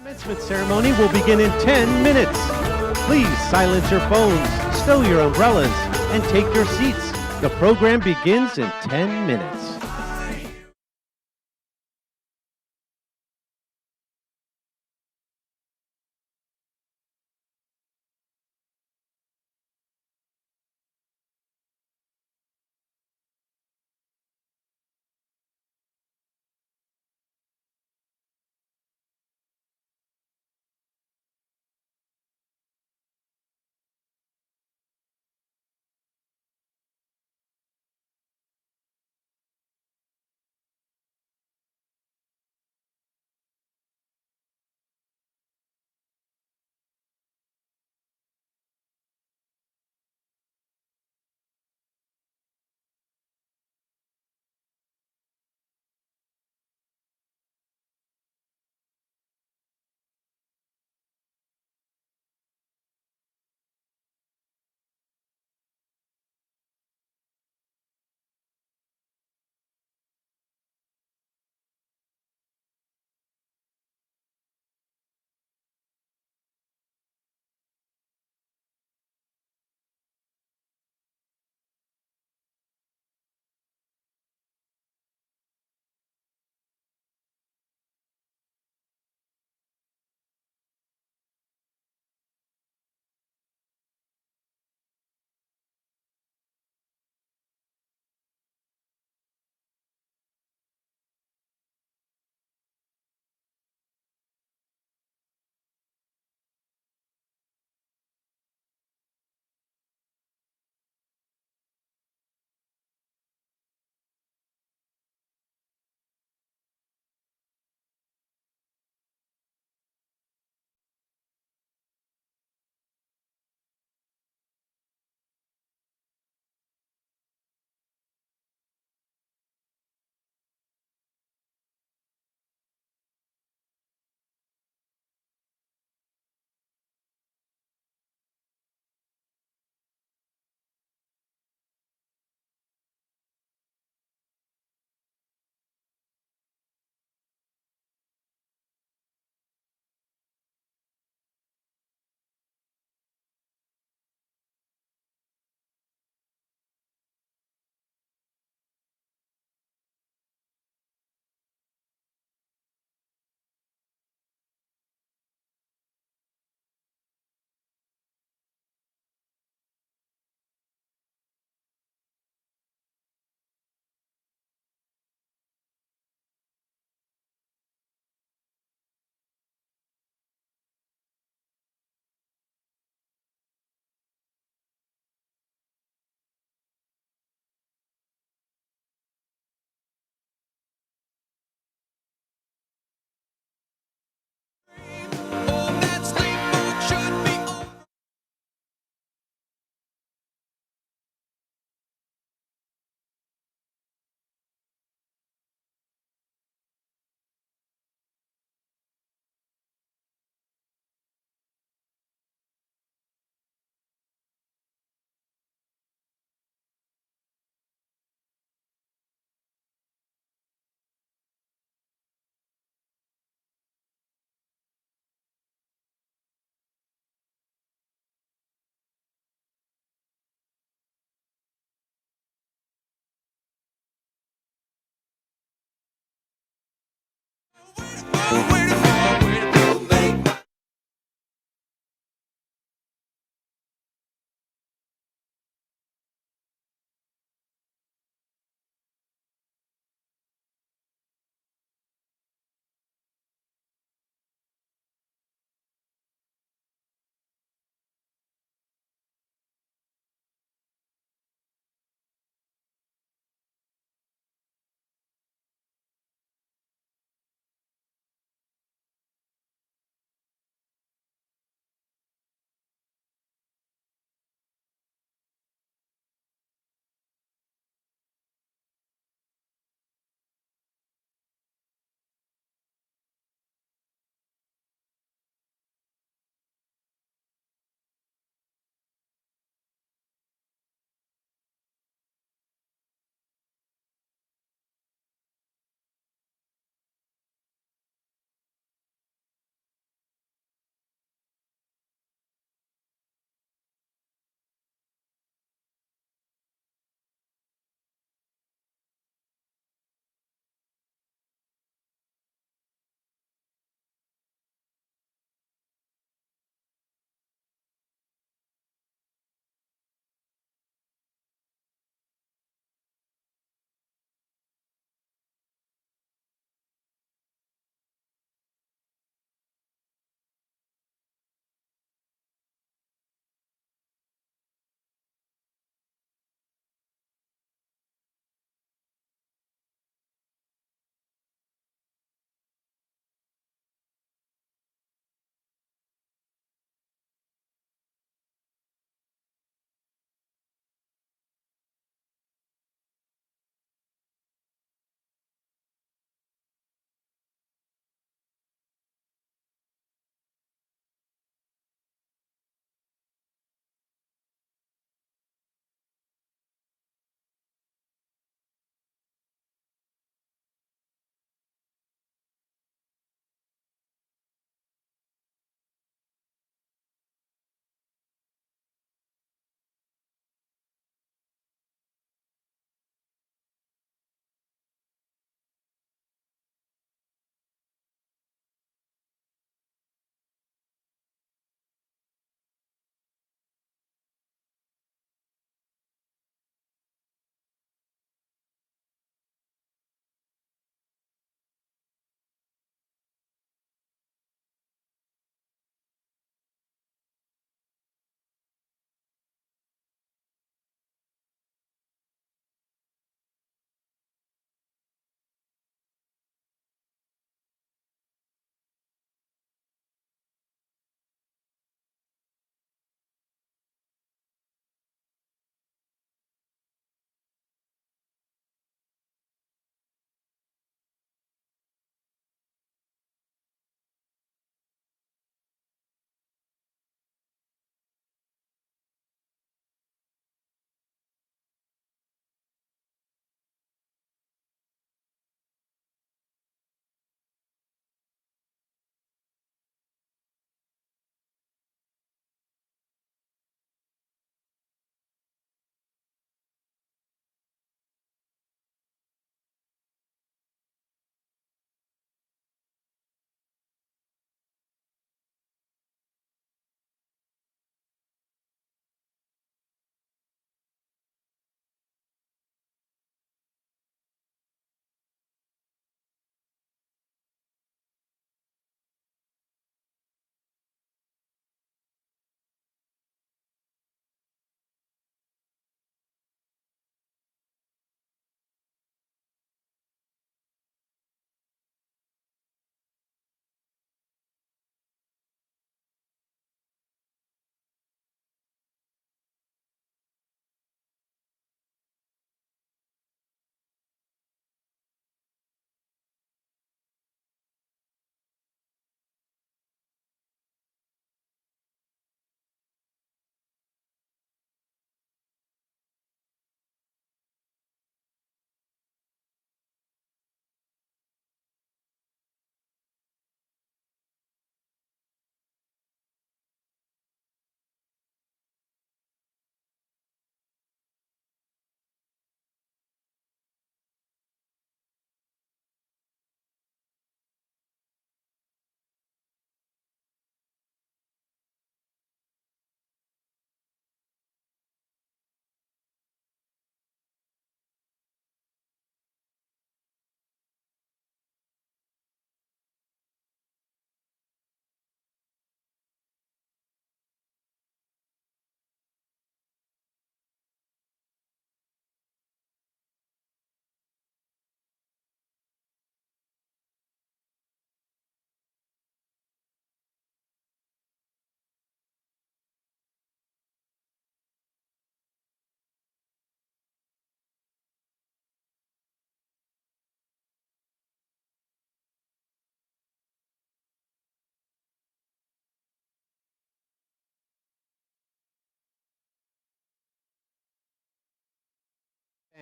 Commencement ceremony will begin in 10 minutes. Please silence your phones, stow your umbrellas, and take your seats. The program begins in 10 minutes.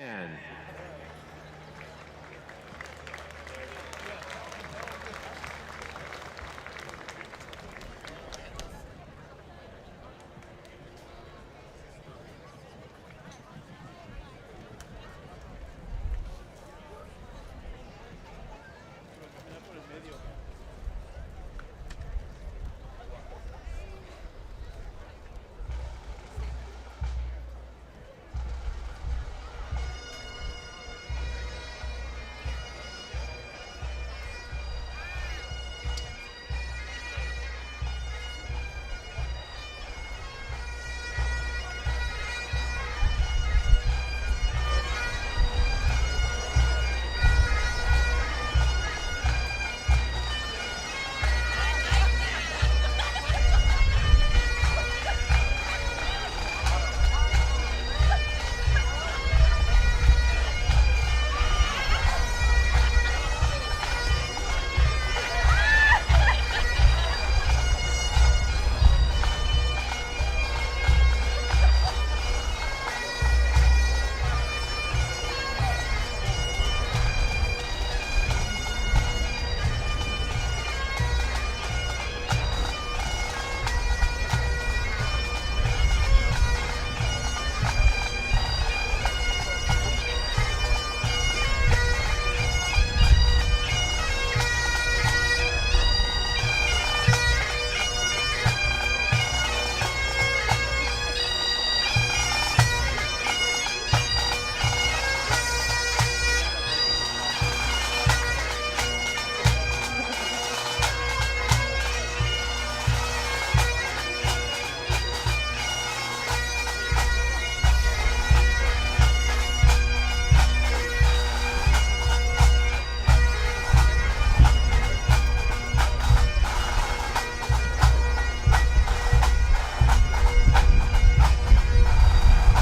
And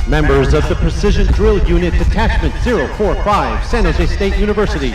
members of the Precision Drill Unit Detachment 045, San Jose State University.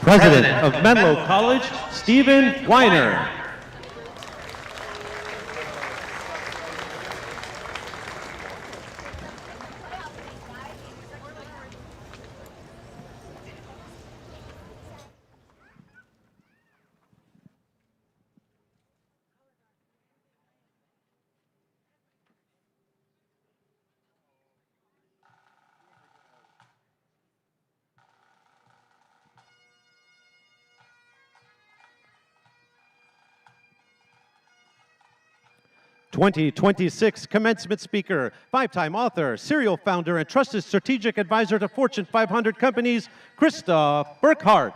President of Menlo College, Stephen Weiner. 2026 commencement speaker, five-time author, serial founder, and trusted strategic advisor to Fortune 500 companies, Krista Burkhardt.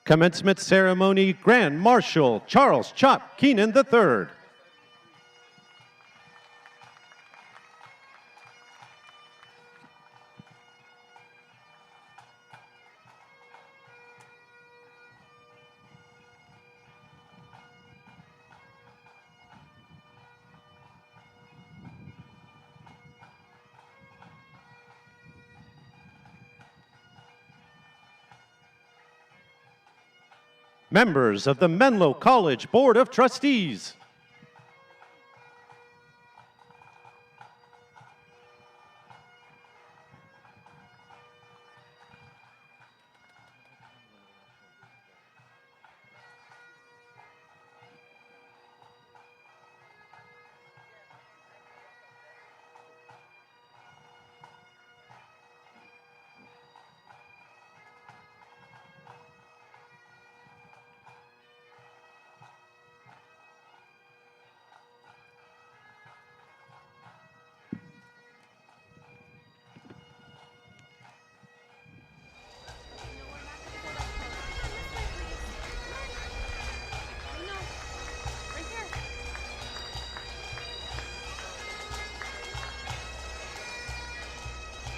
Commencement ceremony, Grand Marshal Charles Chop Keenan III. Members of the Menlo College Board of Trustees.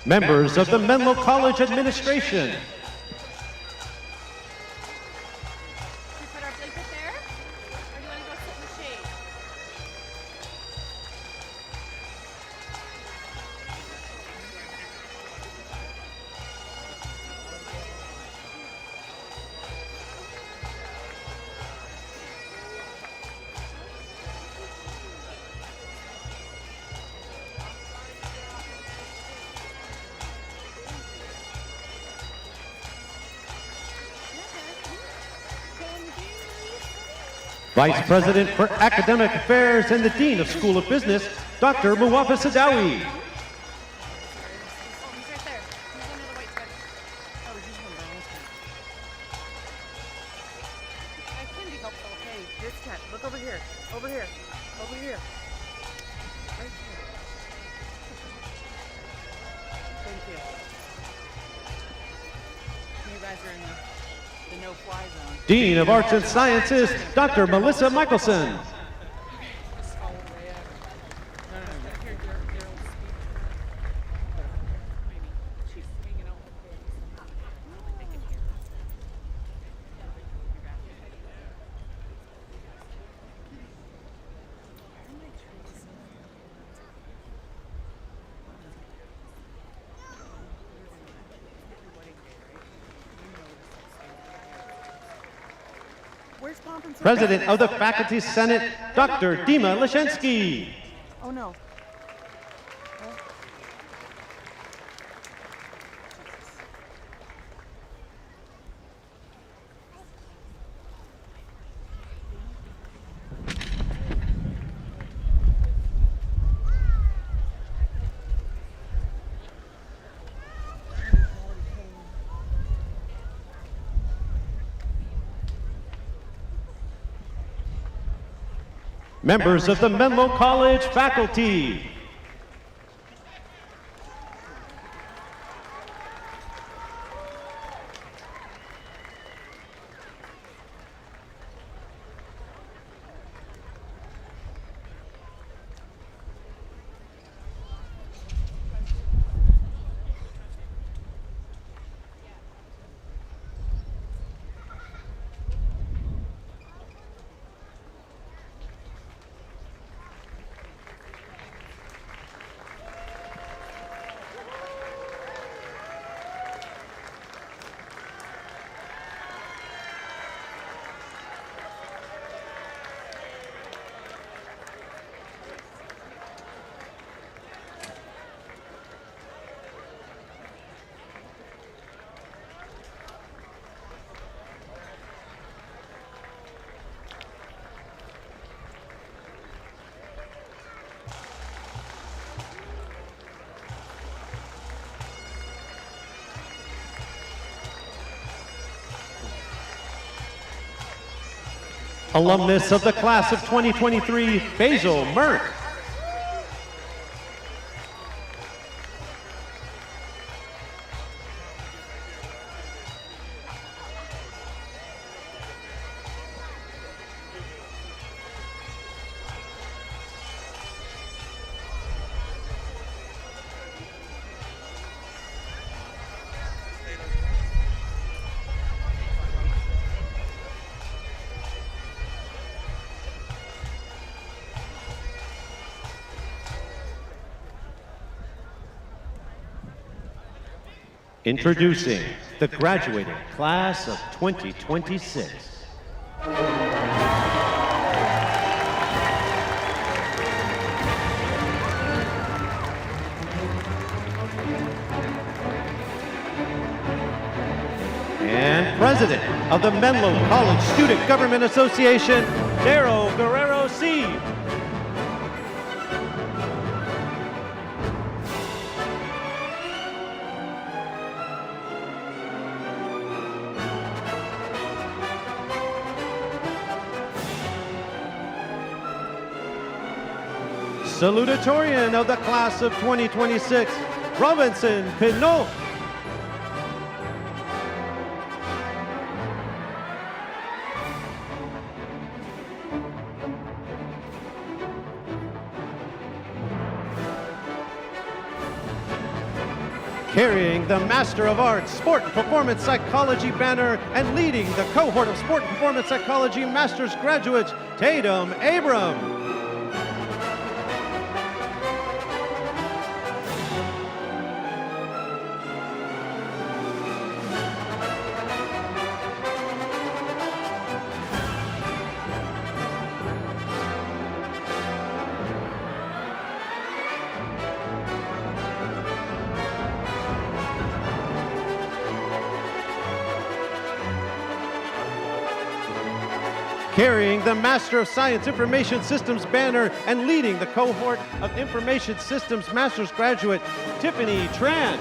Members of the Menlo College Administration. Should we put our blanket there? Or do you want to go sit in the shade? Vice President for Academic Affairs and the Dean of School of Business, Dr. Muwafa Sadawi. Oh, he's right there. He's under the white sweater. Oh, he's on balance. I can be helpful. Hey, this cat, look over here. Over here. Over here. Right here. Thank you. You guys are in the no-fly zone. Dean of Arts and Sciences, Dr. Melissa Michelson. Just follow the way up. No. Here, Daryl's speaking. Maybe she's hanging out with kids. They can hear her. Where's Pomp and President of the Faculty Senate, Dr. Dima Leshensky. Oh no. Members of the Menlo College faculty. Alumnus of the class of 2023, Basil Merck. Introducing the graduating class of 2026. And President of the Menlo College Student Government Association, Daryl Guerrero C. Salutatorian of the class of 2026, Robinson Pinot. Carrying the Master of Arts, Sport and Performance Psychology banner and leading the cohort of Sport and Performance Psychology Master's graduates, Tatum Abram. Carrying the Master of Science Information Systems banner and leading the cohort of Information Systems Master's graduate, Tiffany Tran.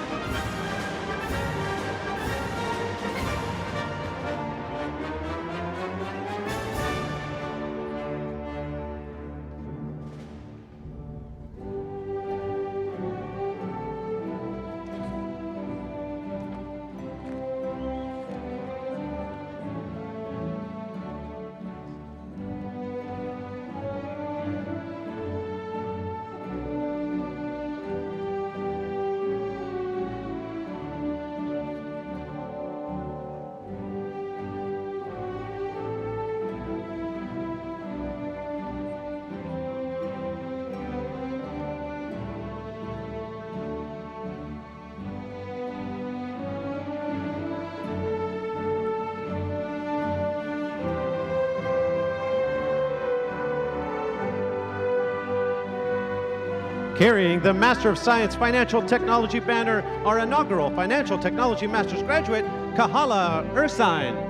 Carrying the Master of Science Financial Technology banner, our inaugural Financial Technology Master's graduate, Kahala Ursine.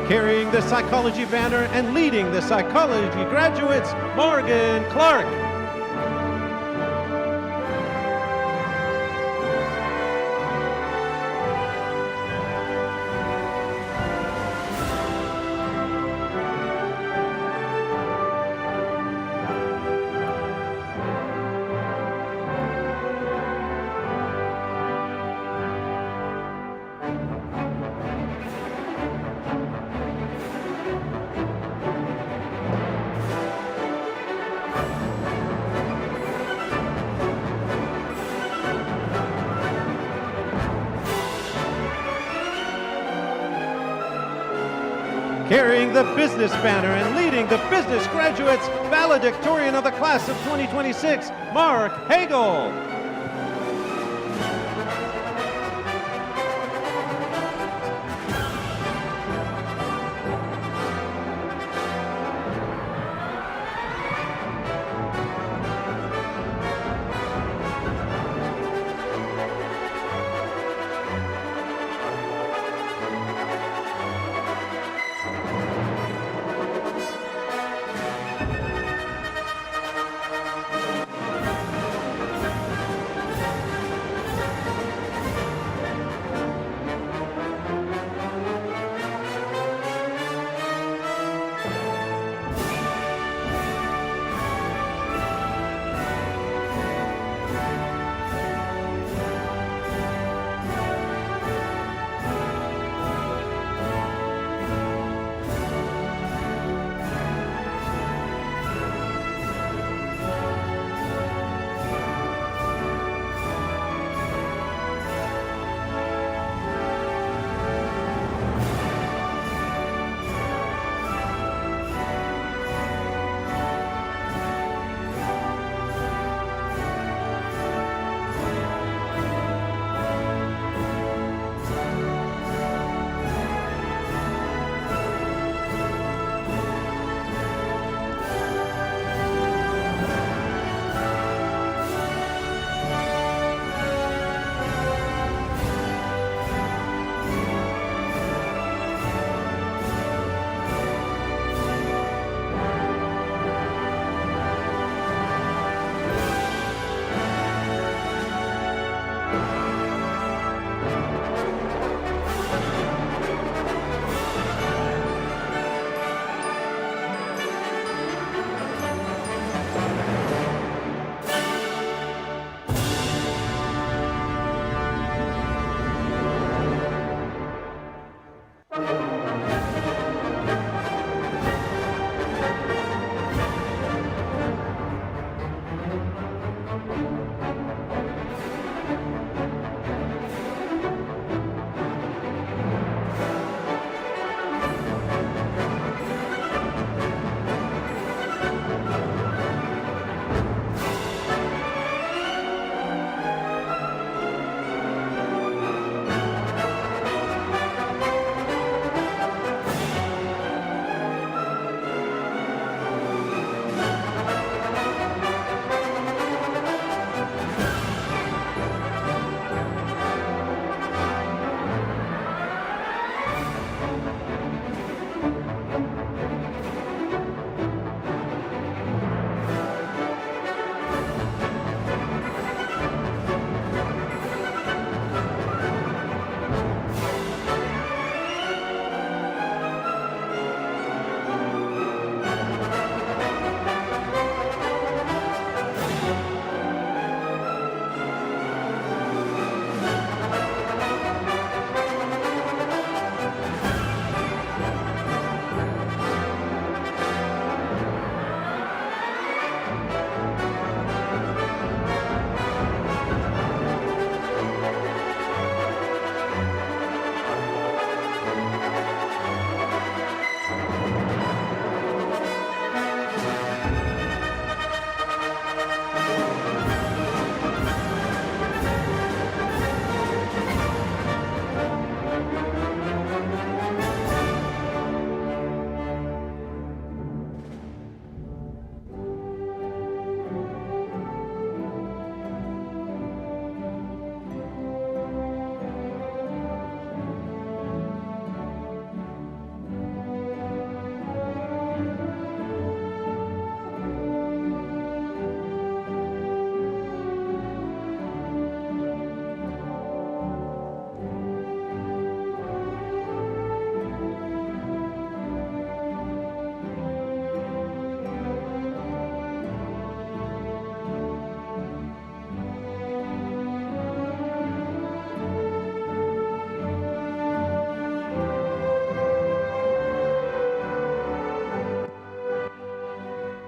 Carrying the psychology banner and leading the psychology graduates, Morgan Clark. Carrying the business banner and leading the business graduates, valedictorian of the class of 2026, Mark Hagel.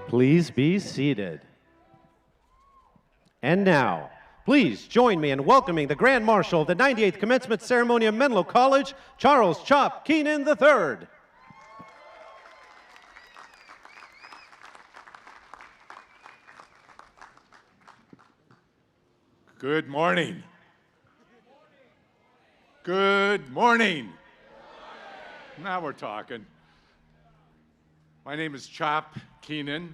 Please be seated. And now, please join me in welcoming the Grand Marshal of the 98th Commencement Ceremony of Menlo College, Charles Chop Keenan III. Good morning. Good morning. Now we're talking. My name is Chop Keenan,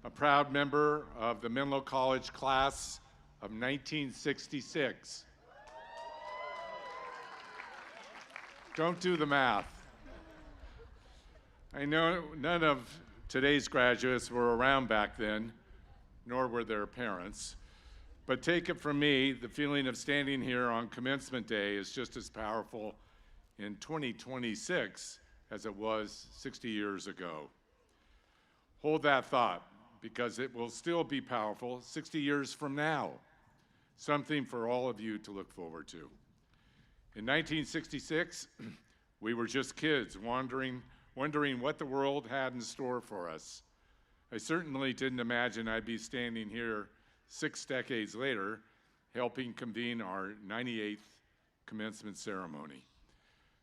a proud member of the Menlo College class of 1966. Don't do the math. I know none of today's graduates were around back then, nor were their parents. But take it from me, the feeling of standing here on Commencement Day is just as powerful in 2026 as it was 60 years ago. Hold that thought, because it will still be powerful 60 years from now. Something for all of you to look forward to. In 1966, we were just kids wondering what the world had in store for us. I certainly didn't imagine I'd be standing here 6 decades later, helping convene our 98th commencement ceremony.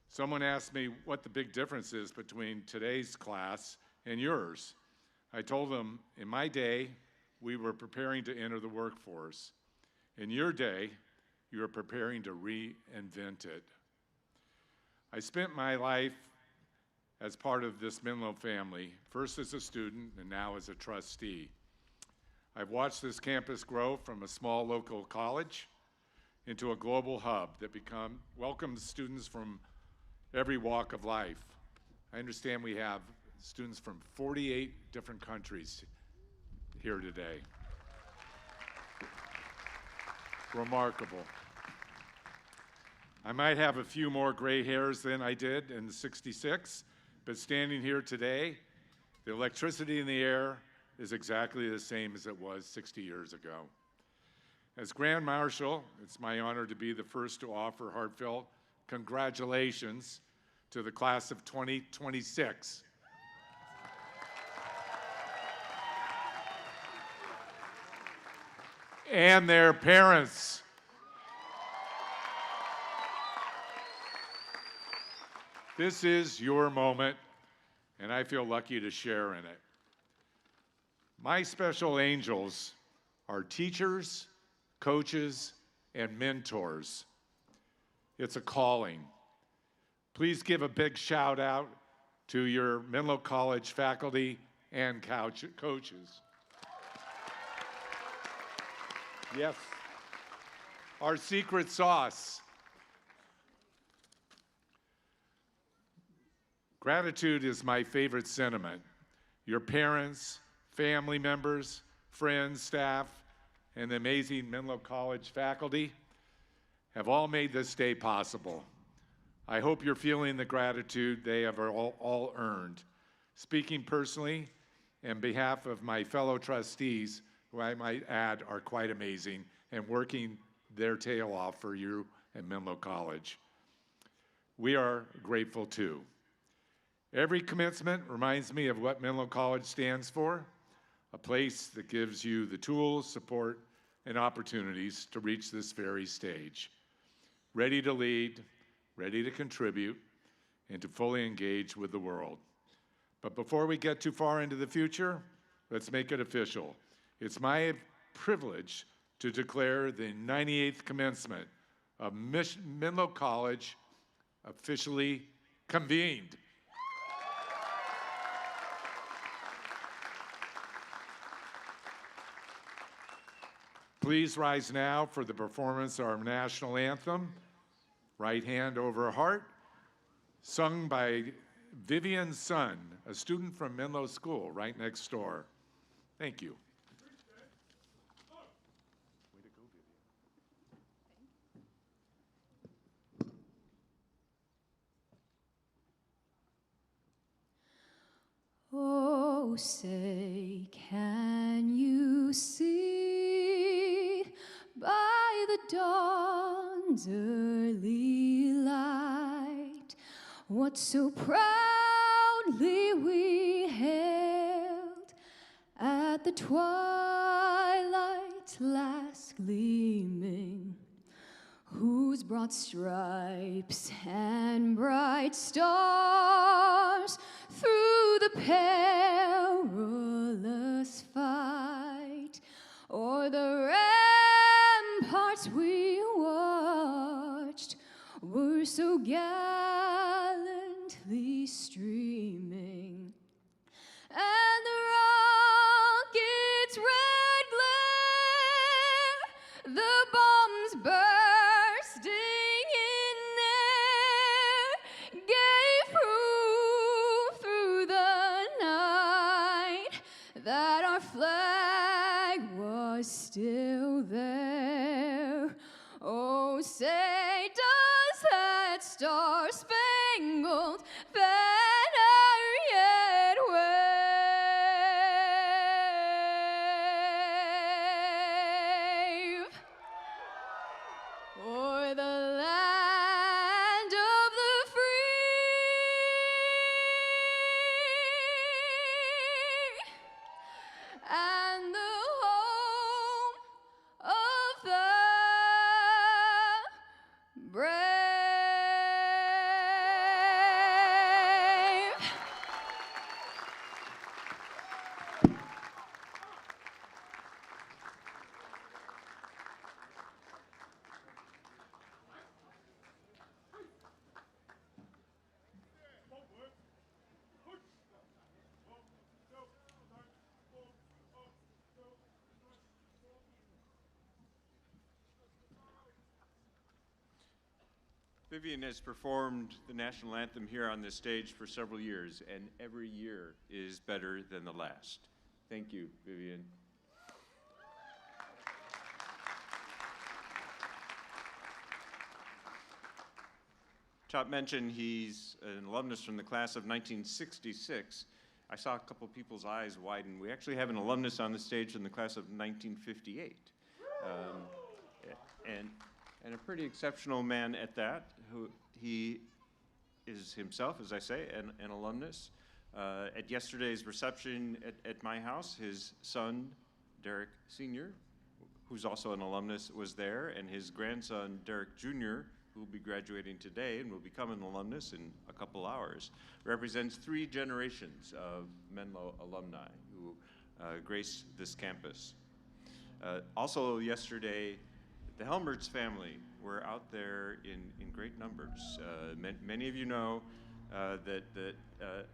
Someone asked me what the big difference is between today's class and yours. I told them, in my day, we were preparing to enter the workforce. In your day, you are preparing to reinvent it. I spent my life as part of this Menlo family, first as a student and now as a trustee. I've watched this campus grow from a small local college into a global hub that welcomes students from every walk of life. I understand we have students from 48 different countries here today. Remarkable. I might have a few more gray hairs than I did in '66, but standing here today, the electricity in the air is exactly the same as it was 60 years ago. As Grand Marshal, it's my honor to be the first to offer heartfelt congratulations to the class of 2026. And their parents. This is your moment, and I feel lucky to share in it. My special angels are teachers, coaches, and mentors. It's a calling. Please give a big shout out to your Menlo College faculty and coaches. Yes, our secret sauce. Gratitude is my favorite sentiment. Your parents, family members, friends, staff, and the amazing Menlo College faculty have all made this day possible. I hope you're feeling the gratitude they have all earned. Speaking personally, on behalf of my fellow trustees, who I might add are quite amazing and working their tail off for you at Menlo College. We are grateful too. Every commencement reminds me of what Menlo College stands for, a place that gives you the tools, support, and opportunities to reach this very stage. Ready to lead, ready to contribute, and to fully engage with the world. But before we get too far into the future, let's make it official. It's my privilege to declare the 98th commencement of Menlo College officially convened. Please rise now for the performance of our national anthem, Right Hand Over Heart, sung by Vivian Sun, a student from Menlo School right next door. Thank you. Oh, say, can you see by the dawn's early light what so proudly we hailed at the twilight's last gleaming, whose broad stripes and bright stars through the perilous fight o'er the ramparts hearts we watched were so gallantly streaming, and the rocket's red glare, the bombs bursting in air, gave proof through the night that our flag was still there. Oh, say, does that star-spangled banner yet wave o'er the land of the free and the home of the brave? Vivian has performed the national anthem here on this stage for several years, and every year is better than the last. Thank you, Vivian. Chop mentioned he's an alumnus from the class of 1966. I saw a couple people's eyes widen. We actually have an alumnus on the stage from the class of 1958. And a pretty exceptional man at that, who he is himself, as I say, an alumnus. At yesterday's reception at my house, his son, Derek Sr., who's also an alumnus, was there, and his grandson, Derek Jr., who will be graduating today and will become an alumnus in a couple hours, represents 3 generations of Menlo alumni who grace this campus. Also yesterday, the Helmerts family were out there in great numbers. Many of you know that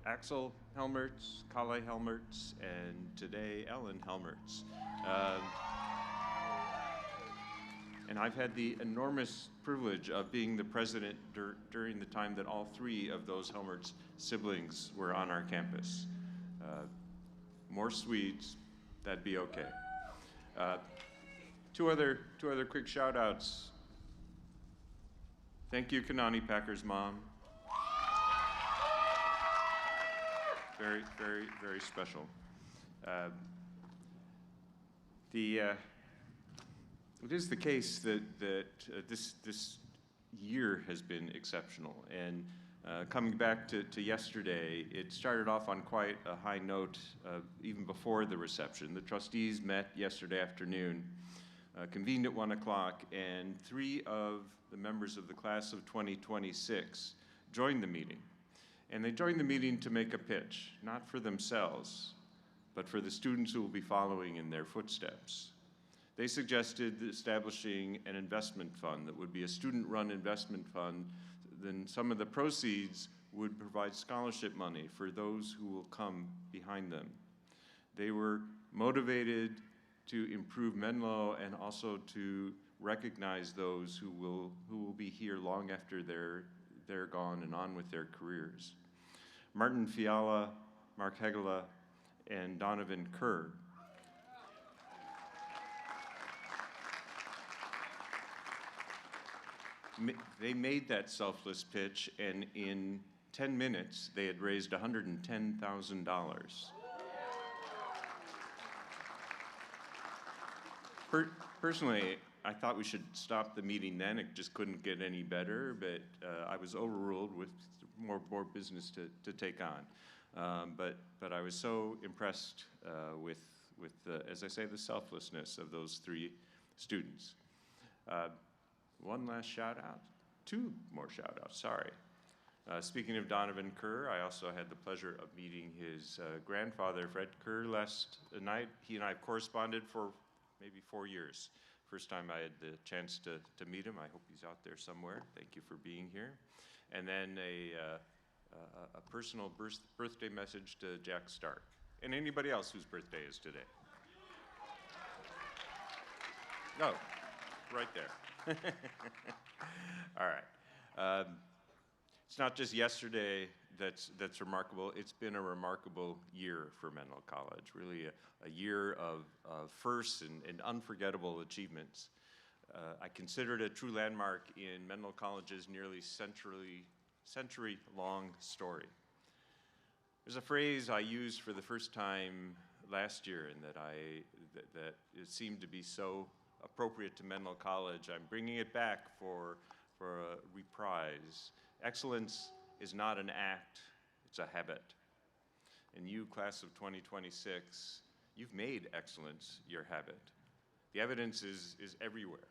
Axel Helmerts, Kalle Helmerts, and today Ellen Helmerts. And I've had the enormous privilege of being the president during the time that all 3 of those Helmerts siblings were on our campus. More Swedes, that'd be okay. Two other quick shout outs. Thank you, Kanani Packer's mom. Very, very, very special. It is the case that this year has been exceptional, and coming back to yesterday, it started off on quite a high note even before the reception. The trustees met yesterday afternoon, convened at 1 o'clock, and 3 of the members of the class of 2026 joined the meeting. And they joined the meeting to make a pitch, not for themselves, but for the students who will be following in their footsteps. They suggested establishing an investment fund that would be a student-run investment fund. Then some of the proceeds would provide scholarship money for those who will come behind them. They were motivated to improve Menlo and also to recognize those who will be here long after they're gone and on with their careers. Martin Fiala, Mark Hegela, and Donovan Kerr they made that selfless pitch, and in 10 minutes, they had raised $110,000. Personally, I thought we should stop the meeting then. It just couldn't get any better, but I was overruled with more business to take on. But I was so impressed with the, as I say, the selflessness of those 3 students. One last shout out, 2 more shout outs, sorry. Speaking of Donovan Kerr, I also had the pleasure of meeting his grandfather, Fred Kerr, last night. He and I have corresponded for maybe 4 years. First time I had the chance to meet him. I hope he's out there somewhere. Thank you for being here. And then a personal birthday message to Jack Stark. And anybody else whose birthday is today. Oh, right there. All right. It's not just yesterday that's remarkable. It's been a remarkable year for Menlo College, really a year of firsts and unforgettable achievements. I consider it a true landmark in Menlo College's nearly century-long story. There's a phrase I used for the first time last year and that it seemed to be so appropriate to Menlo College. I'm bringing it back for a reprise. Excellence is not an act, it's a habit. And you, class of 2026, you've made excellence your habit. The evidence is everywhere.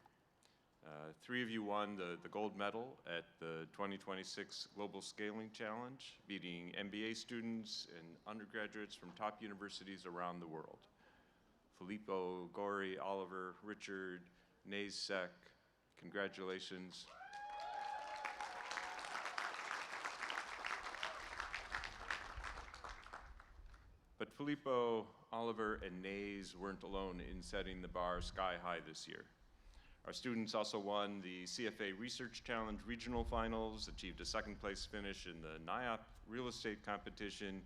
3 of you won the gold medal at the 2026 Global Scaling Challenge, beating MBA students and undergraduates from top universities around the world. Filippo, Gori, Oliver, Richard, Nays Sek, congratulations. But Filippo, Oliver, and Nays weren't alone in setting the bar sky high this year. Our students also won the CFA Research Challenge Regional Finals, achieved a second place finish in the NIOP Real Estate Competition,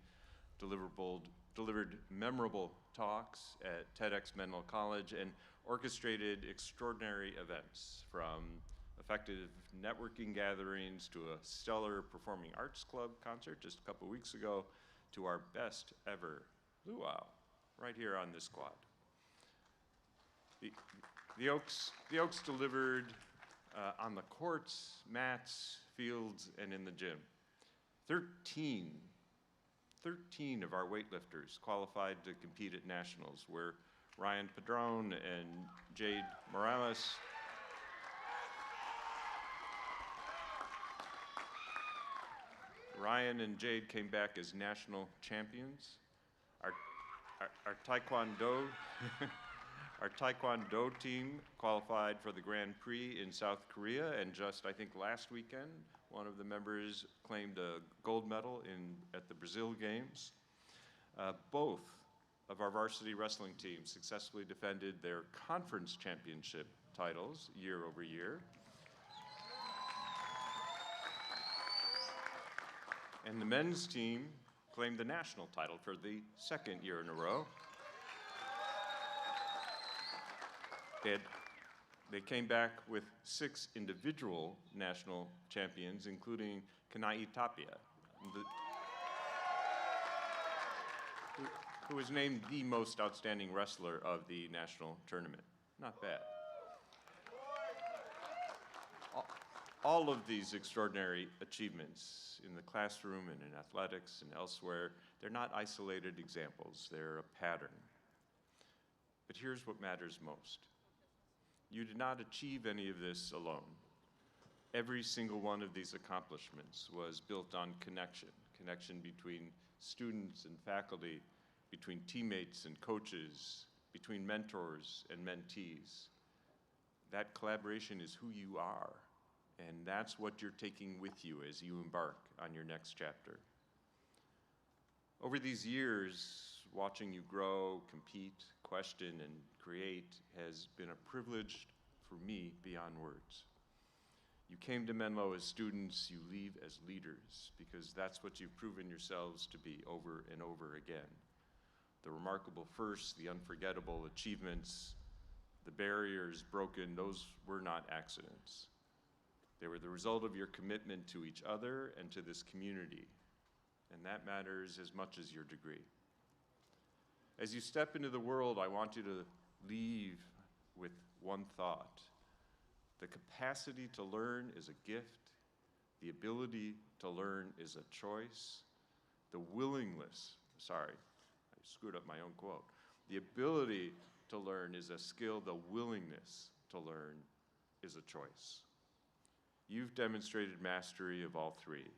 delivered memorable talks at TEDx Menlo College, and orchestrated extraordinary events from effective networking gatherings to a stellar performing arts club concert just a couple weeks ago to our best ever luau right here on this quad. The Oaks delivered on the courts, mats, fields, and in the gym. 13 of our weightlifters qualified to compete at nationals, where Ryan Padron and Jade Morales Ryan and Jade came back as national champions. Our Taekwondo our Taekwondo team qualified for the Grand Prix in South Korea, and just I think last weekend, one of the members claimed a gold medal at the Brazil Games. Both of our varsity wrestling teams successfully defended their conference championship titles year over year. And the men's team claimed the national title for the second year in a row. They came back with 6 individual national champions, including Kanai Tapia, who was named the most outstanding wrestler of the national tournament. Not bad. All of these extraordinary achievements in the classroom and in athletics and elsewhere, they're not isolated examples, they're a pattern. But here's what matters most. You did not achieve any of this alone. Every single one of these accomplishments was built on connection between students and faculty, between teammates and coaches, between mentors and mentees. That collaboration is who you are, and that's what you're taking with you as you embark on your next chapter. Over these years, watching you grow, compete, question, and create has been a privilege for me beyond words. You came to Menlo as students, you leave as leaders, because that's what you've proven yourselves to be over and over again. The remarkable firsts, the unforgettable achievements, the barriers broken, those were not accidents. They were the result of your commitment to each other and to this community, and that matters as much as your degree. As you step into the world, I want you to leave with one thought. The capacity to learn is a gift. The ability to learn is a choice. The willingness, sorry, I screwed up my own quote. The ability to learn is a skill. The willingness to learn is a choice. You've demonstrated mastery of all three,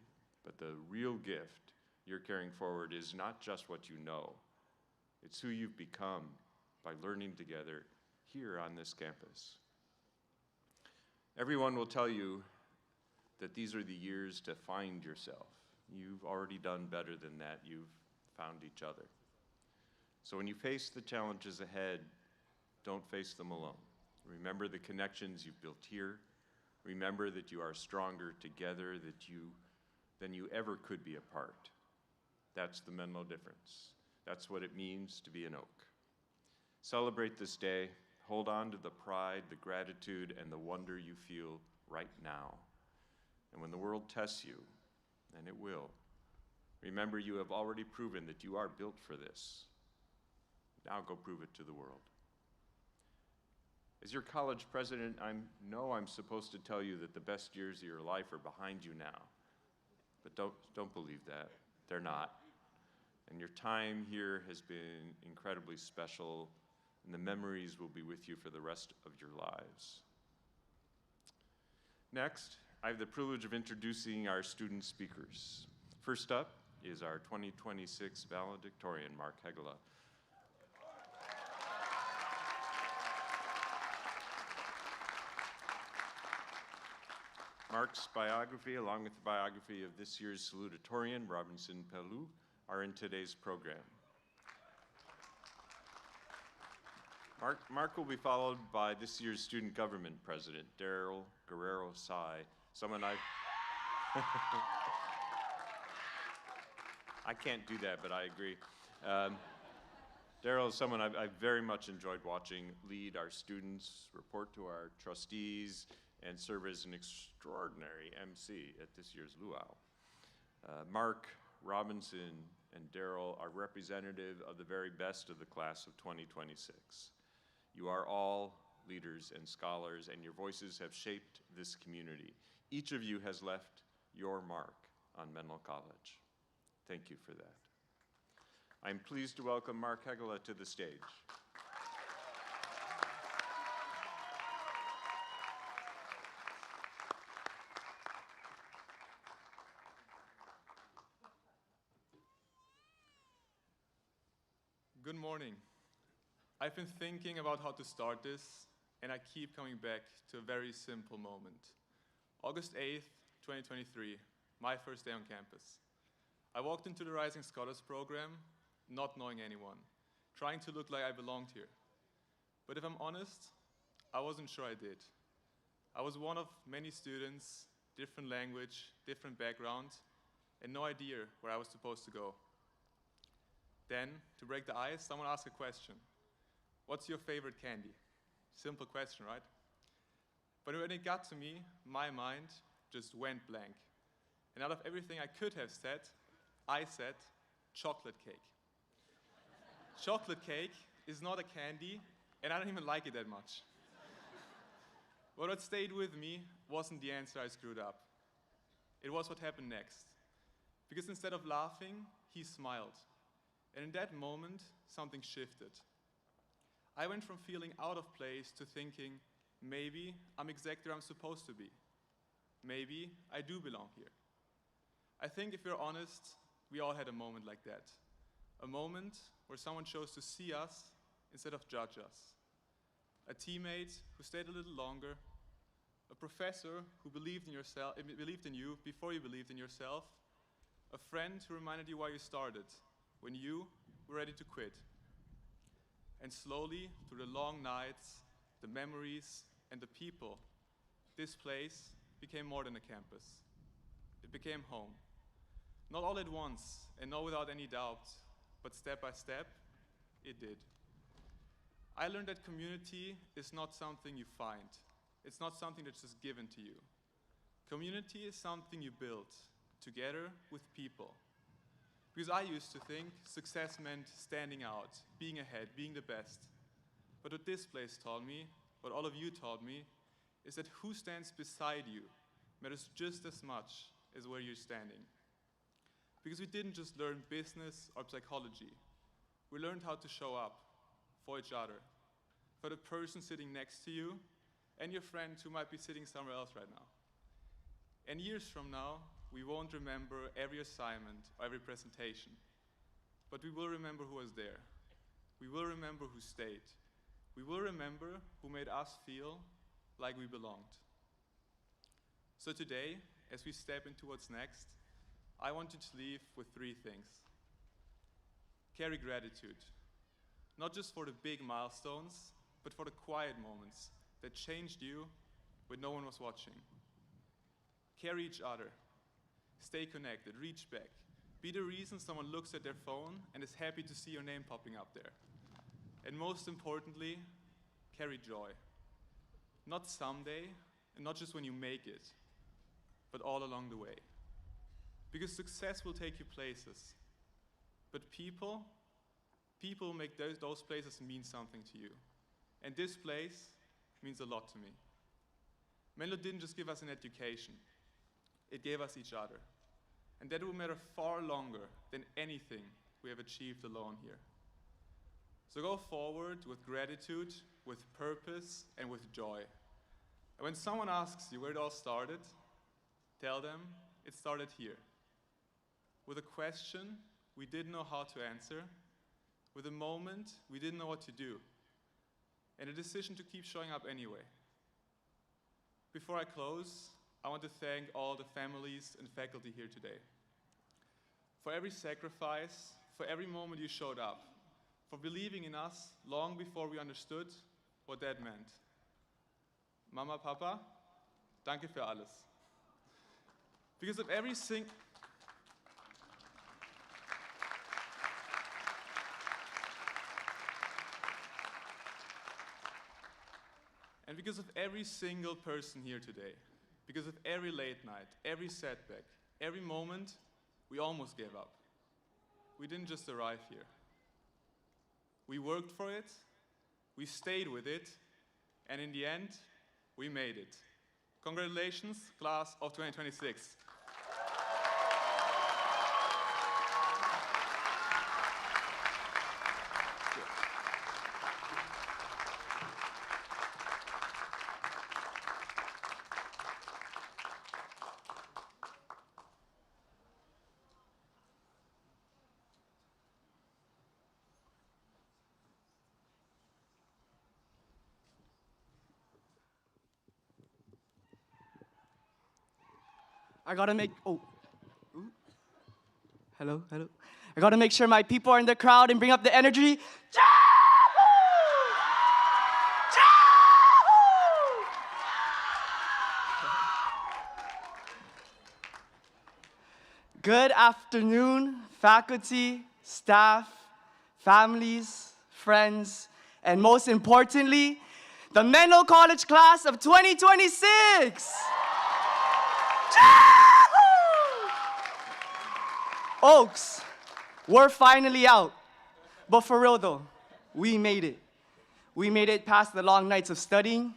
but the real gift you're carrying forward is not just what you know. It's who you've become by learning together here on this campus. Everyone will tell you that these are the years to find yourself. You've already done better than that. You've found each other. So when you face the challenges ahead, don't face them alone. Remember the connections you've built here. Remember that you are stronger together than you ever could be apart. That's the Menlo difference. That's what it means to be an oak. Celebrate this day. Hold on to the pride, the gratitude, and the wonder you feel right now. And when the world tests you, and it will, remember you have already proven that you are built for this. Now go prove it to the world. As your college president, I know I'm supposed to tell you that the best years of your life are behind you now. But don't believe that. They're not. And your time here has been incredibly special, and the memories will be with you for the rest of your lives. Next, I have the privilege of introducing our student speakers. First up is our 2026 valedictorian, Mark Hegela. Mark's biography, along with the biography of this year's salutatorian, Robinson Pelou, are in today's program. Mark will be followed by this year's student government president, Daryl Guerrero Sai, someone I can't do that, but I agree. Daryl is someone I've very much enjoyed watching lead our students, report to our trustees, and serve as an extraordinary MC at this year's luau. Mark, Robinson, and Daryl are representative of the very best of the class of 2026. You are all leaders and scholars, and your voices have shaped this community. Each of you has left your mark on Menlo College. Thank you for that. I'm pleased to welcome Mark Hegela to the stage. Good morning. I've been thinking about how to start this, and I keep coming back to a very simple moment. August 8th, 2023, my first day on campus. I walked into the Rising Scholars program, not knowing anyone, trying to look like I belonged here. But if I'm honest, I wasn't sure I did. I was one of many students, different language, different background, and no idea where I was supposed to go. Then, to break the ice, someone asked a question. What's your favorite candy? Simple question, right? But when it got to me, my mind just went blank. And out of everything I could have said, I said chocolate cake. Chocolate cake is not a candy, and I don't even like it that much. But what stayed with me wasn't the answer I screwed up. It was what happened next. Because instead of laughing, he smiled. And in that moment, something shifted. I went from feeling out of place to thinking, maybe I'm exactly where I'm supposed to be. Maybe I do belong here. I think if we're honest, we all had a moment like that. A moment where someone chose to see us instead of judge us. A teammate who stayed a little longer. A professor who believed in you before you believed in yourself. A friend who reminded you why you started, when you were ready to quit. And slowly, through the long nights, the memories, and the people, this place became more than a campus. It became home. Not all at once, and not without any doubt, but step by step, it did. I learned that community is not something you find. It's not something that's just given to you. Community is something you build together with people. Because I used to think success meant standing out, being ahead, being the best. But what this place taught me, what all of you taught me, is that who stands beside you matters just as much as where you're standing. Because we didn't just learn business or psychology. We learned how to show up for each other, for the person sitting next to you, and your friend who might be sitting somewhere else right now. And years from now, we won't remember every assignment or every presentation, but we will remember who was there. We will remember who stayed. We will remember who made us feel like we belonged. So today, as we step into what's next, I want you to leave with 3 things. Carry gratitude, not just for the big milestones, but for the quiet moments that changed you when no one was watching. Carry each other. Stay connected, reach back. Be the reason someone looks at their phone and is happy to see your name popping up there. And most importantly, carry joy. Not someday, and not just when you make it, but all along the way. Because success will take you places, but people make those places mean something to you. And this place means a lot to me. Menlo didn't just give us an education, it gave us each other. And that will matter far longer than anything we have achieved alone here. So go forward with gratitude, with purpose, and with joy. And when someone asks you where it all started, tell them it started here. With a question we didn't know how to answer, with a moment we didn't know what to do, and a decision to keep showing up anyway. Before I close, I want to thank all the families and faculty here today. For every sacrifice, for every moment you showed up, for believing in us long before we understood what that meant. Mama, Papa, danke für alles. Because of every And because of every single person here today, because of every late night, every setback, every moment we almost gave up. We didn't just arrive here. We worked for it, we stayed with it, and in the end, we made it. Congratulations, class of 2026. I gotta make, Ooh. Hello. I gotta make sure my people are in the crowd and bring up the energy. Good afternoon, faculty, staff, families, friends, and most importantly, the Menlo College class of 2026. Oaks, we're finally out. But for real though, we made it. We made it past the long nights of studying,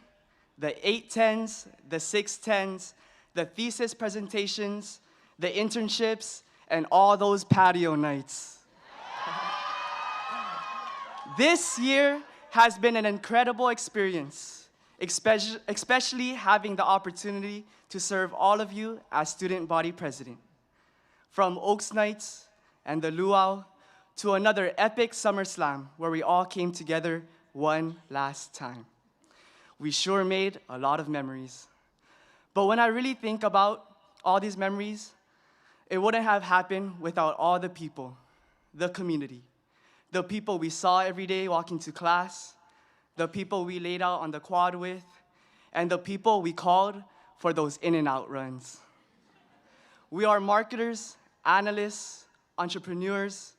the 810s, the 610s, the thesis presentations, the internships, and all those patio nights. This year has been an incredible experience, especially having the opportunity to serve all of you as student body president. From Oaks Nights and the Luau to another epic Summer Slam where we all came together one last time. We sure made a lot of memories. But when I really think about all these memories, it wouldn't have happened without all the people, the community, the people we saw every day walking to class, the people we laid out on the quad with, and the people we called for those in and out runs. We are marketers, analysts, entrepreneurs,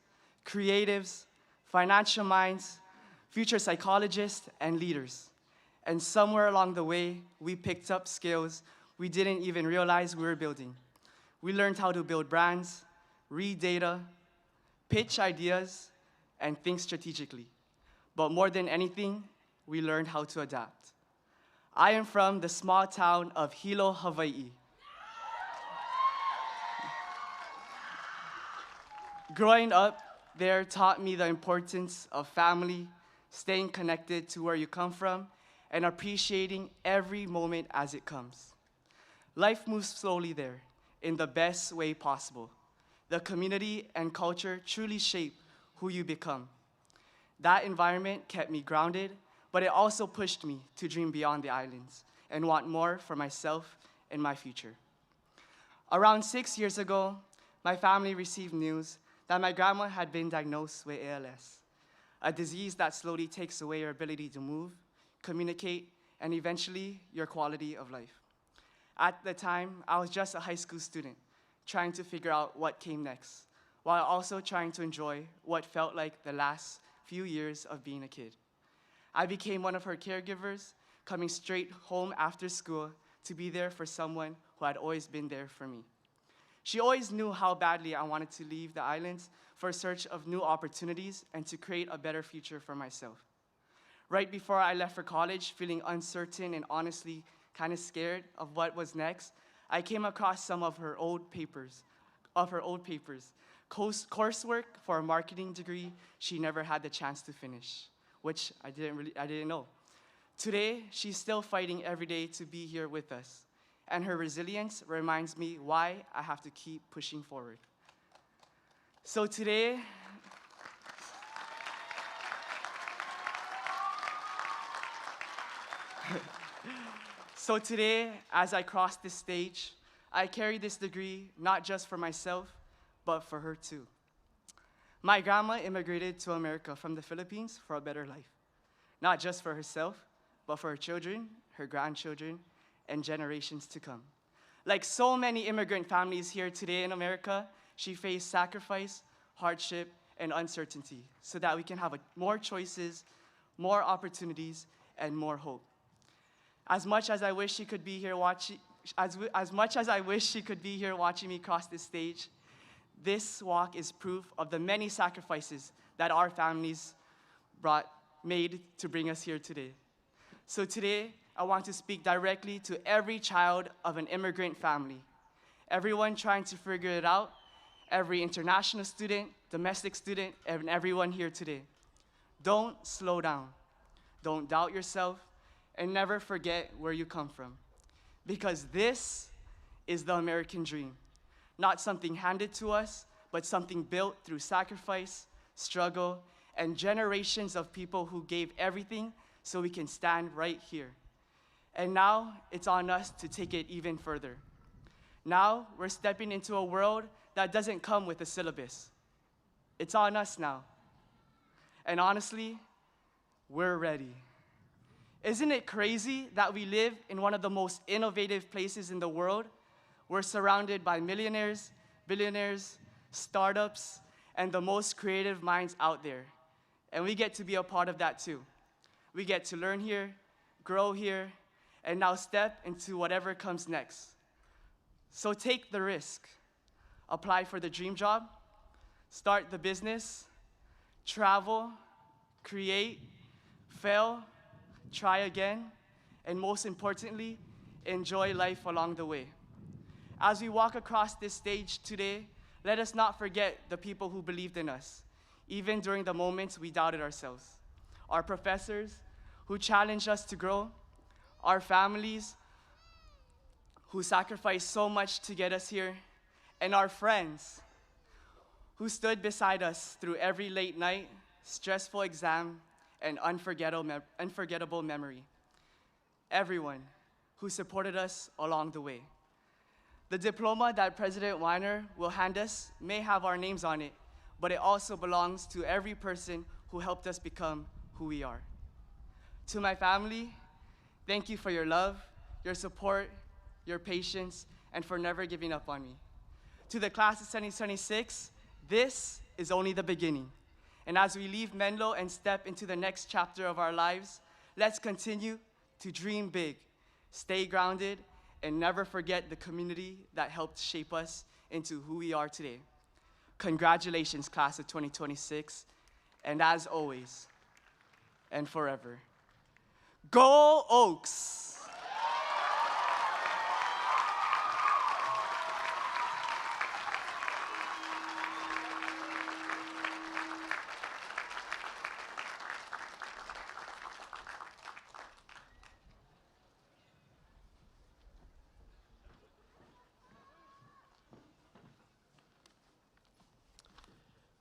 creatives, financial minds, future psychologists, and leaders. And somewhere along the way, we picked up skills we didn't even realize we were building. We learned how to build brands, read data, pitch ideas, and think strategically. But more than anything, we learned how to adapt. I am from the small town of Hilo, Hawaii. Growing up there taught me the importance of family, staying connected to where you come from, and appreciating every moment as it comes. Life moves slowly there, in the best way possible. The community and culture truly shape who you become. That environment kept me grounded, but it also pushed me to dream beyond the islands and want more for myself and my future. Around 6 years ago, my family received news that my grandma had been diagnosed with ALS, a disease that slowly takes away your ability to move, communicate, and eventually your quality of life. At the time, I was just a high school student, trying to figure out what came next, while also trying to enjoy what felt like the last few years of being a kid. I became one of her caregivers, coming straight home after school to be there for someone who had always been there for me. She always knew how badly I wanted to leave the islands for a search of new opportunities and to create a better future for myself. Right before I left for college, feeling uncertain and honestly kind of scared of what was next, I came across some of her old papers, coursework for a marketing degree she never had the chance to finish, which I didn't know. Today, she's still fighting every day to be here with us, and her resilience reminds me why I have to keep pushing forward. So today, as I cross this stage, I carry this degree not just for myself, but for her too. My grandma immigrated to America from the Philippines for a better life, not just for herself, but for her children, her grandchildren, and generations to come. Like so many immigrant families here today in America, she faced sacrifice, hardship, and uncertainty so that we can have more choices, more opportunities, and more hope. As much as I wish she could be here watching me cross this stage, this walk is proof of the many sacrifices that our families made to bring us here today. So today, I want to speak directly to every child of an immigrant family, everyone trying to figure it out, every international student, domestic student, and everyone here today. Don't slow down. Don't doubt yourself, and never forget where you come from. Because this is the American dream. Not something handed to us, but something built through sacrifice, struggle, and generations of people who gave everything so we can stand right here. And now it's on us to take it even further. Now we're stepping into a world that doesn't come with a syllabus. It's on us now. And honestly, we're ready. Isn't it crazy that we live in one of the most innovative places in the world? We're surrounded by millionaires, billionaires, startups, and the most creative minds out there. And we get to be a part of that too. We get to learn here, grow here, and now step into whatever comes next. So take the risk. Apply for the dream job, start the business, travel, create, fail, try again, and most importantly, enjoy life along the way. As we walk across this stage today, let us not forget the people who believed in us, even during the moments we doubted ourselves. Our professors who challenged us to grow, our families who sacrificed so much to get us here, and our friends who stood beside us through every late night, stressful exam, and unforgettable memory. Everyone who supported us along the way. The diploma that President Weiner will hand us may have our names on it, but it also belongs to every person who helped us become who we are. To my family, thank you for your love, your support, your patience, and for never giving up on me. To the class of 2026, this is only the beginning. And as we leave Menlo and step into the next chapter of our lives, let's continue to dream big, stay grounded, and never forget the community that helped shape us into who we are today. Congratulations, class of 2026, and as always, and forever, go Oaks!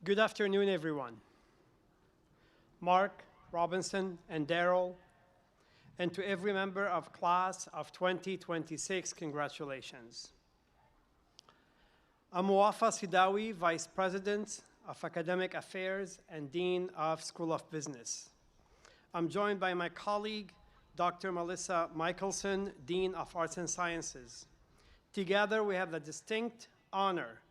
Good afternoon, everyone. Mark, Robinson, and Daryl, And to every member of class of 2026, congratulations. I'm Wafa Sidawi, Vice President of Academic Affairs and Dean of School of Business. I'm joined by my colleague, Dr. Melissa Michelson, Dean of Arts and Sciences. Together, we have the distinct honor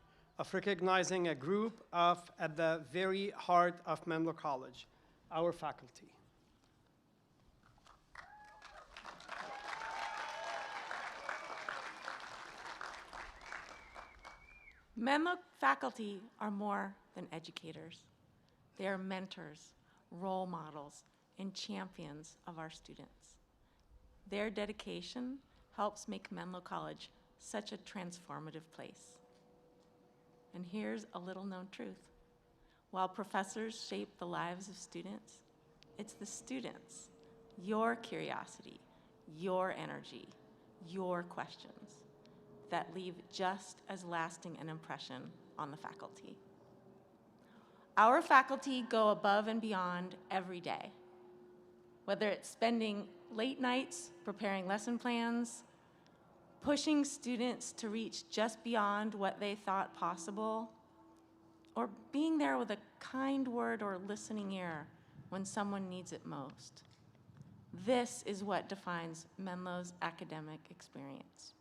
of recognizing a group at the very heart of Menlo College, our faculty. Menlo faculty are more than educators. They are mentors, role models, and champions of our students. Their dedication helps make Menlo College such a transformative place. And here's a little-known truth. While professors shape the lives of students, it's the students, your curiosity, your energy, your questions, that leave just as lasting an impression on the faculty. Our faculty go above and beyond every day, whether it's spending late nights preparing lesson plans, pushing students to reach just beyond what they thought possible, or being there with a kind word or listening ear when someone needs it most. This is what defines Menlo's academic experience.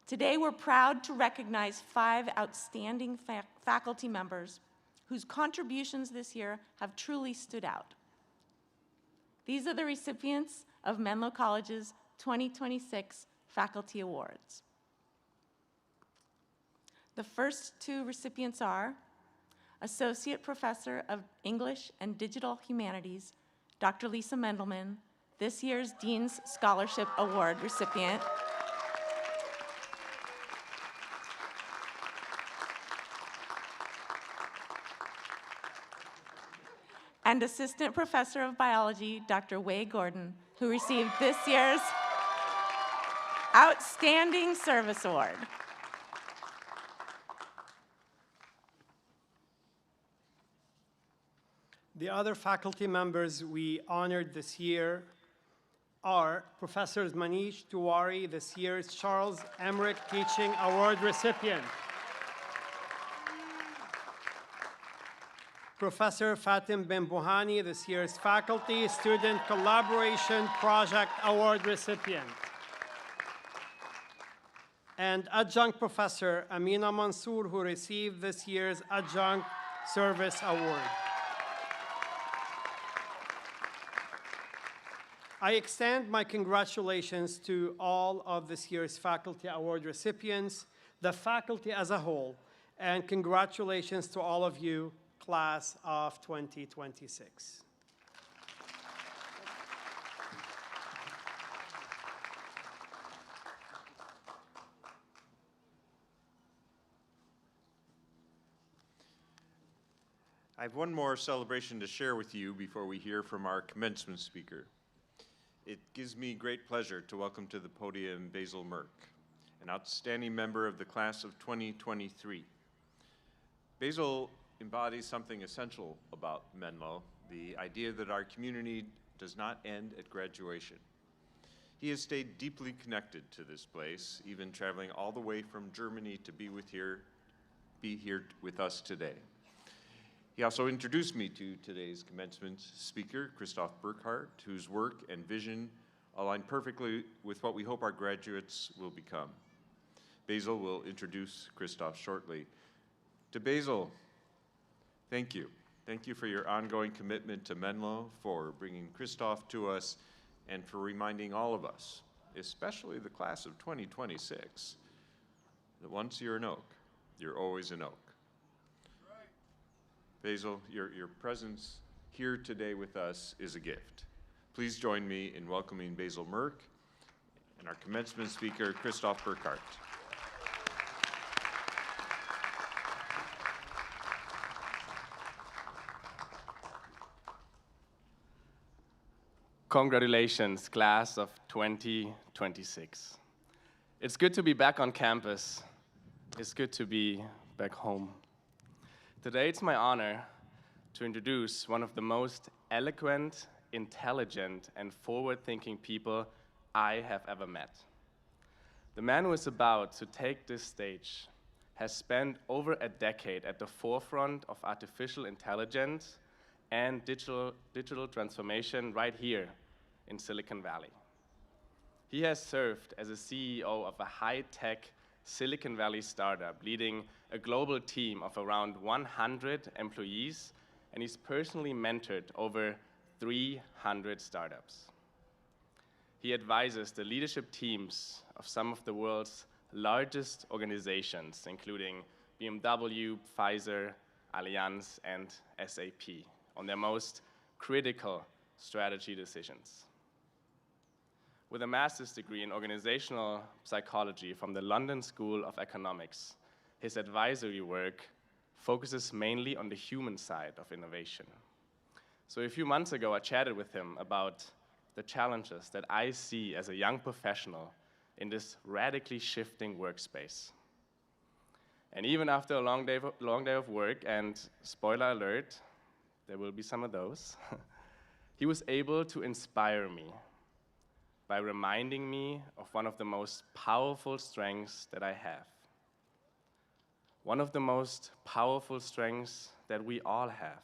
Today, we're proud to recognize 5 outstanding faculty members whose contributions this year have truly stood out. These are the recipients of Menlo College's 2026 Faculty Awards. The first 2 recipients are Associate Professor of English and Digital Humanities, Dr. Lisa Mendelman, this year's Dean's Scholarship Award recipient, and Assistant Professor of Biology, Dr. Wei Gordon, who received this year's Outstanding Service Award. The other faculty members we honored this year are Professors Manish Tiwari, this year's Charles Emmerich Teaching Award recipient. Professor Fatim Ben Buhani, this year's Faculty Student Collaboration Project Award recipient. And Adjunct Professor Amina Mansour, who received this year's Adjunct Service Award. I extend my congratulations to all of this year's Faculty Award recipients, the faculty as a whole, and congratulations to all of you, class of 2026. I have one more celebration to share with you before we hear from our commencement speaker. It gives me great pleasure to welcome to the podium Basil Merck, an outstanding member of the class of 2023. Basil embodies something essential about Menlo, the idea that our community does not end at graduation. He has stayed deeply connected to this place, even traveling all the way from Germany to be here with us today. He also introduced me to today's commencement speaker, Christoph Burkhardt, whose work and vision align perfectly with what we hope our graduates will become. Basil will introduce Christoph shortly. To Basil, thank you. Thank you for your ongoing commitment to Menlo, for bringing Christoph to us, and for reminding all of us, especially the class of 2026, that once you're an oak, you're always an oak. Basil, your presence here today with us is a gift. Please join me in welcoming Basil Merck and our commencement speaker, Christoph Burkhardt. Congratulations, class of 2026. It's good to be back on campus. It's good to be back home. Today, it's my honor to introduce one of the most eloquent intelligent, and forward-thinking people I have ever met. The man who is about to take this stage has spent over a decade at the forefront of artificial intelligence and digital transformation right here in Silicon Valley. He has served as a CEO of a high-tech Silicon Valley startup, leading a global team of around 100 employees, and he's personally mentored over 300 startups. He advises the leadership teams of some of the world's largest organizations, including BMW, Pfizer, Allianz, and SAP, on their most critical strategy decisions. With a master's degree in organizational psychology from the London School of Economics, his advisory work focuses mainly on the human side of innovation. So a few months ago, I chatted with him about the challenges that I see as a young professional in this radically shifting workspace. And even after a long day of work, and spoiler alert, there will be some of those, he was able to inspire me by reminding me of one of the most powerful strengths that I have. One of the most powerful strengths that we all have,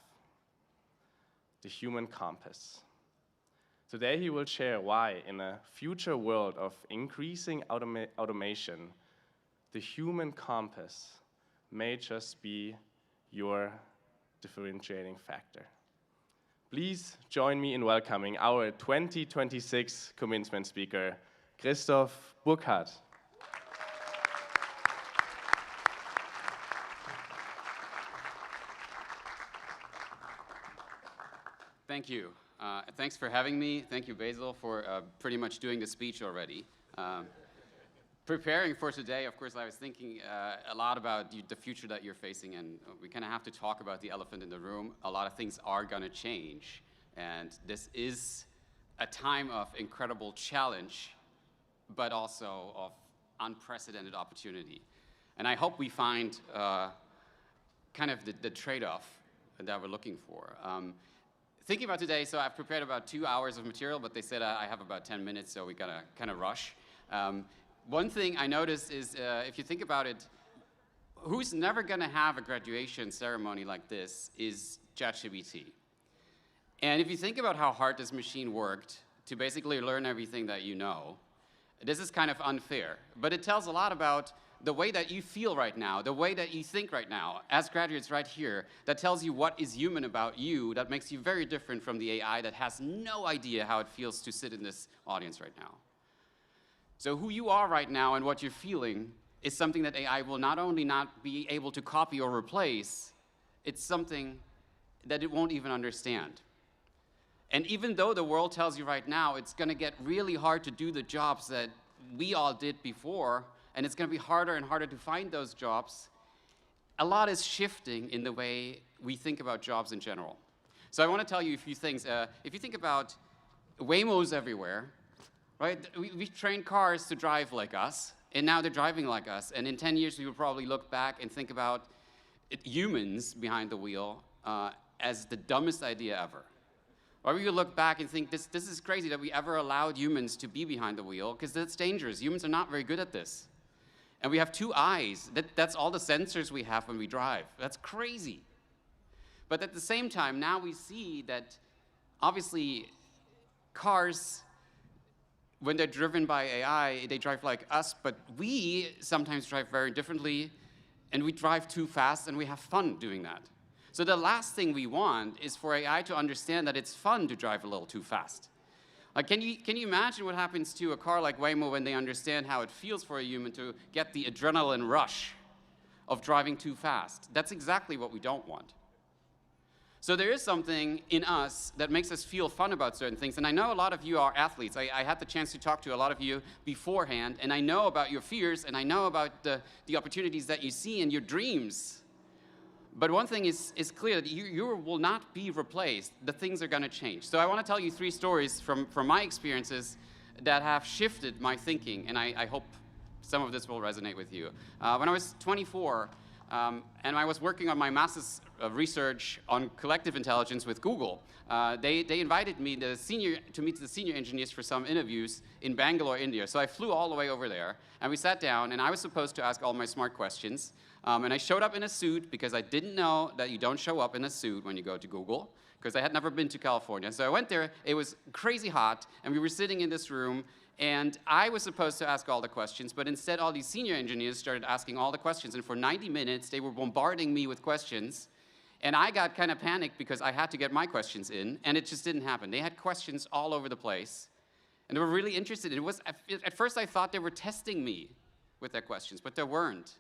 the human compass. Today he will share why, in a future world of increasing automation, the human compass may just be your differentiating factor. Please join me in welcoming our 2026 Commencement speaker, Christoph Burkhardt. Thank you. Thanks for having me. Thank you, Basil, for pretty much doing the speech already. Preparing for today, of course, I was thinking a lot about the future that you're facing, and we kind of have to talk about the elephant in the room. A lot of things are going to change, and this is a time of incredible challenge, but also of unprecedented opportunity. And I hope we find kind of the trade-off that we're looking for. Thinking about today, so I've prepared about 2 hours of material, but they said I have about 10 minutes, so we gotta kind of rush. One thing I noticed is, if you think about it, who's never gonna have a graduation ceremony like this is ChatGPT. And if you think about how hard this machine worked to basically learn everything that you know, this is kind of unfair. But it tells a lot about the way that you feel right now, the way that you think right now, as graduates right here, that tells you what is human about you, that makes you very different from the AI that has no idea how it feels to sit in this audience right now. So who you are right now and what you're feeling is something that AI will not only not be able to copy or replace, it's something that it won't even understand. And even though the world tells you right now it's going to get really hard to do the jobs that we all did before, and it's going to be harder and harder to find those jobs, a lot is shifting in the way we think about jobs in general. So I want to tell you a few things. If you think about Waymos everywhere, right? We trained cars to drive like us, and now they're driving like us. And in 10 years, we will probably look back and think about humans behind the wheel as the dumbest idea ever. Or we will look back and think, this is crazy that we ever allowed humans to be behind the wheel, because that's dangerous. Humans are not very good at this. And we have 2 eyes. That's all the sensors we have when we drive. That's crazy. But at the same time, now we see that, obviously, cars, when they're driven by AI, they drive like us, but we sometimes drive very differently, and we drive too fast, and we have fun doing that. So the last thing we want is for AI to understand that it's fun to drive a little too fast. Like, can you imagine what happens to a car like Waymo when they understand how it feels for a human to get the adrenaline rush of driving too fast? That's exactly what we don't want. So there is something in us that makes us feel fun about certain things. And I know a lot of you are athletes. I had the chance to talk to a lot of you beforehand, and I know about your fears, and I know about the opportunities that you see in your dreams. But one thing is clear, that you will not be replaced. The things are going to change. So I want to tell you 3 stories from my experiences that have shifted my thinking, and I hope some of this will resonate with you. When I was 24, and I was working on my master's research on collective intelligence with Google. They invited me to meet the senior engineers for some interviews in Bangalore, India. So I flew all the way over there, and we sat down, and I was supposed to ask all my smart questions. And I showed up in a suit because I didn't know that you don't show up in a suit when you go to Google, because I had never been to California. So I went there, it was crazy hot, and we were sitting in this room, and I was supposed to ask all the questions, but instead all these senior engineers started asking all the questions, and for 90 minutes they were bombarding me with questions, and I got kind of panicked because I had to get my questions in, and it just didn't happen. They had questions all over the place, and they were really interested. At first I thought they were testing me with their questions, but they weren't.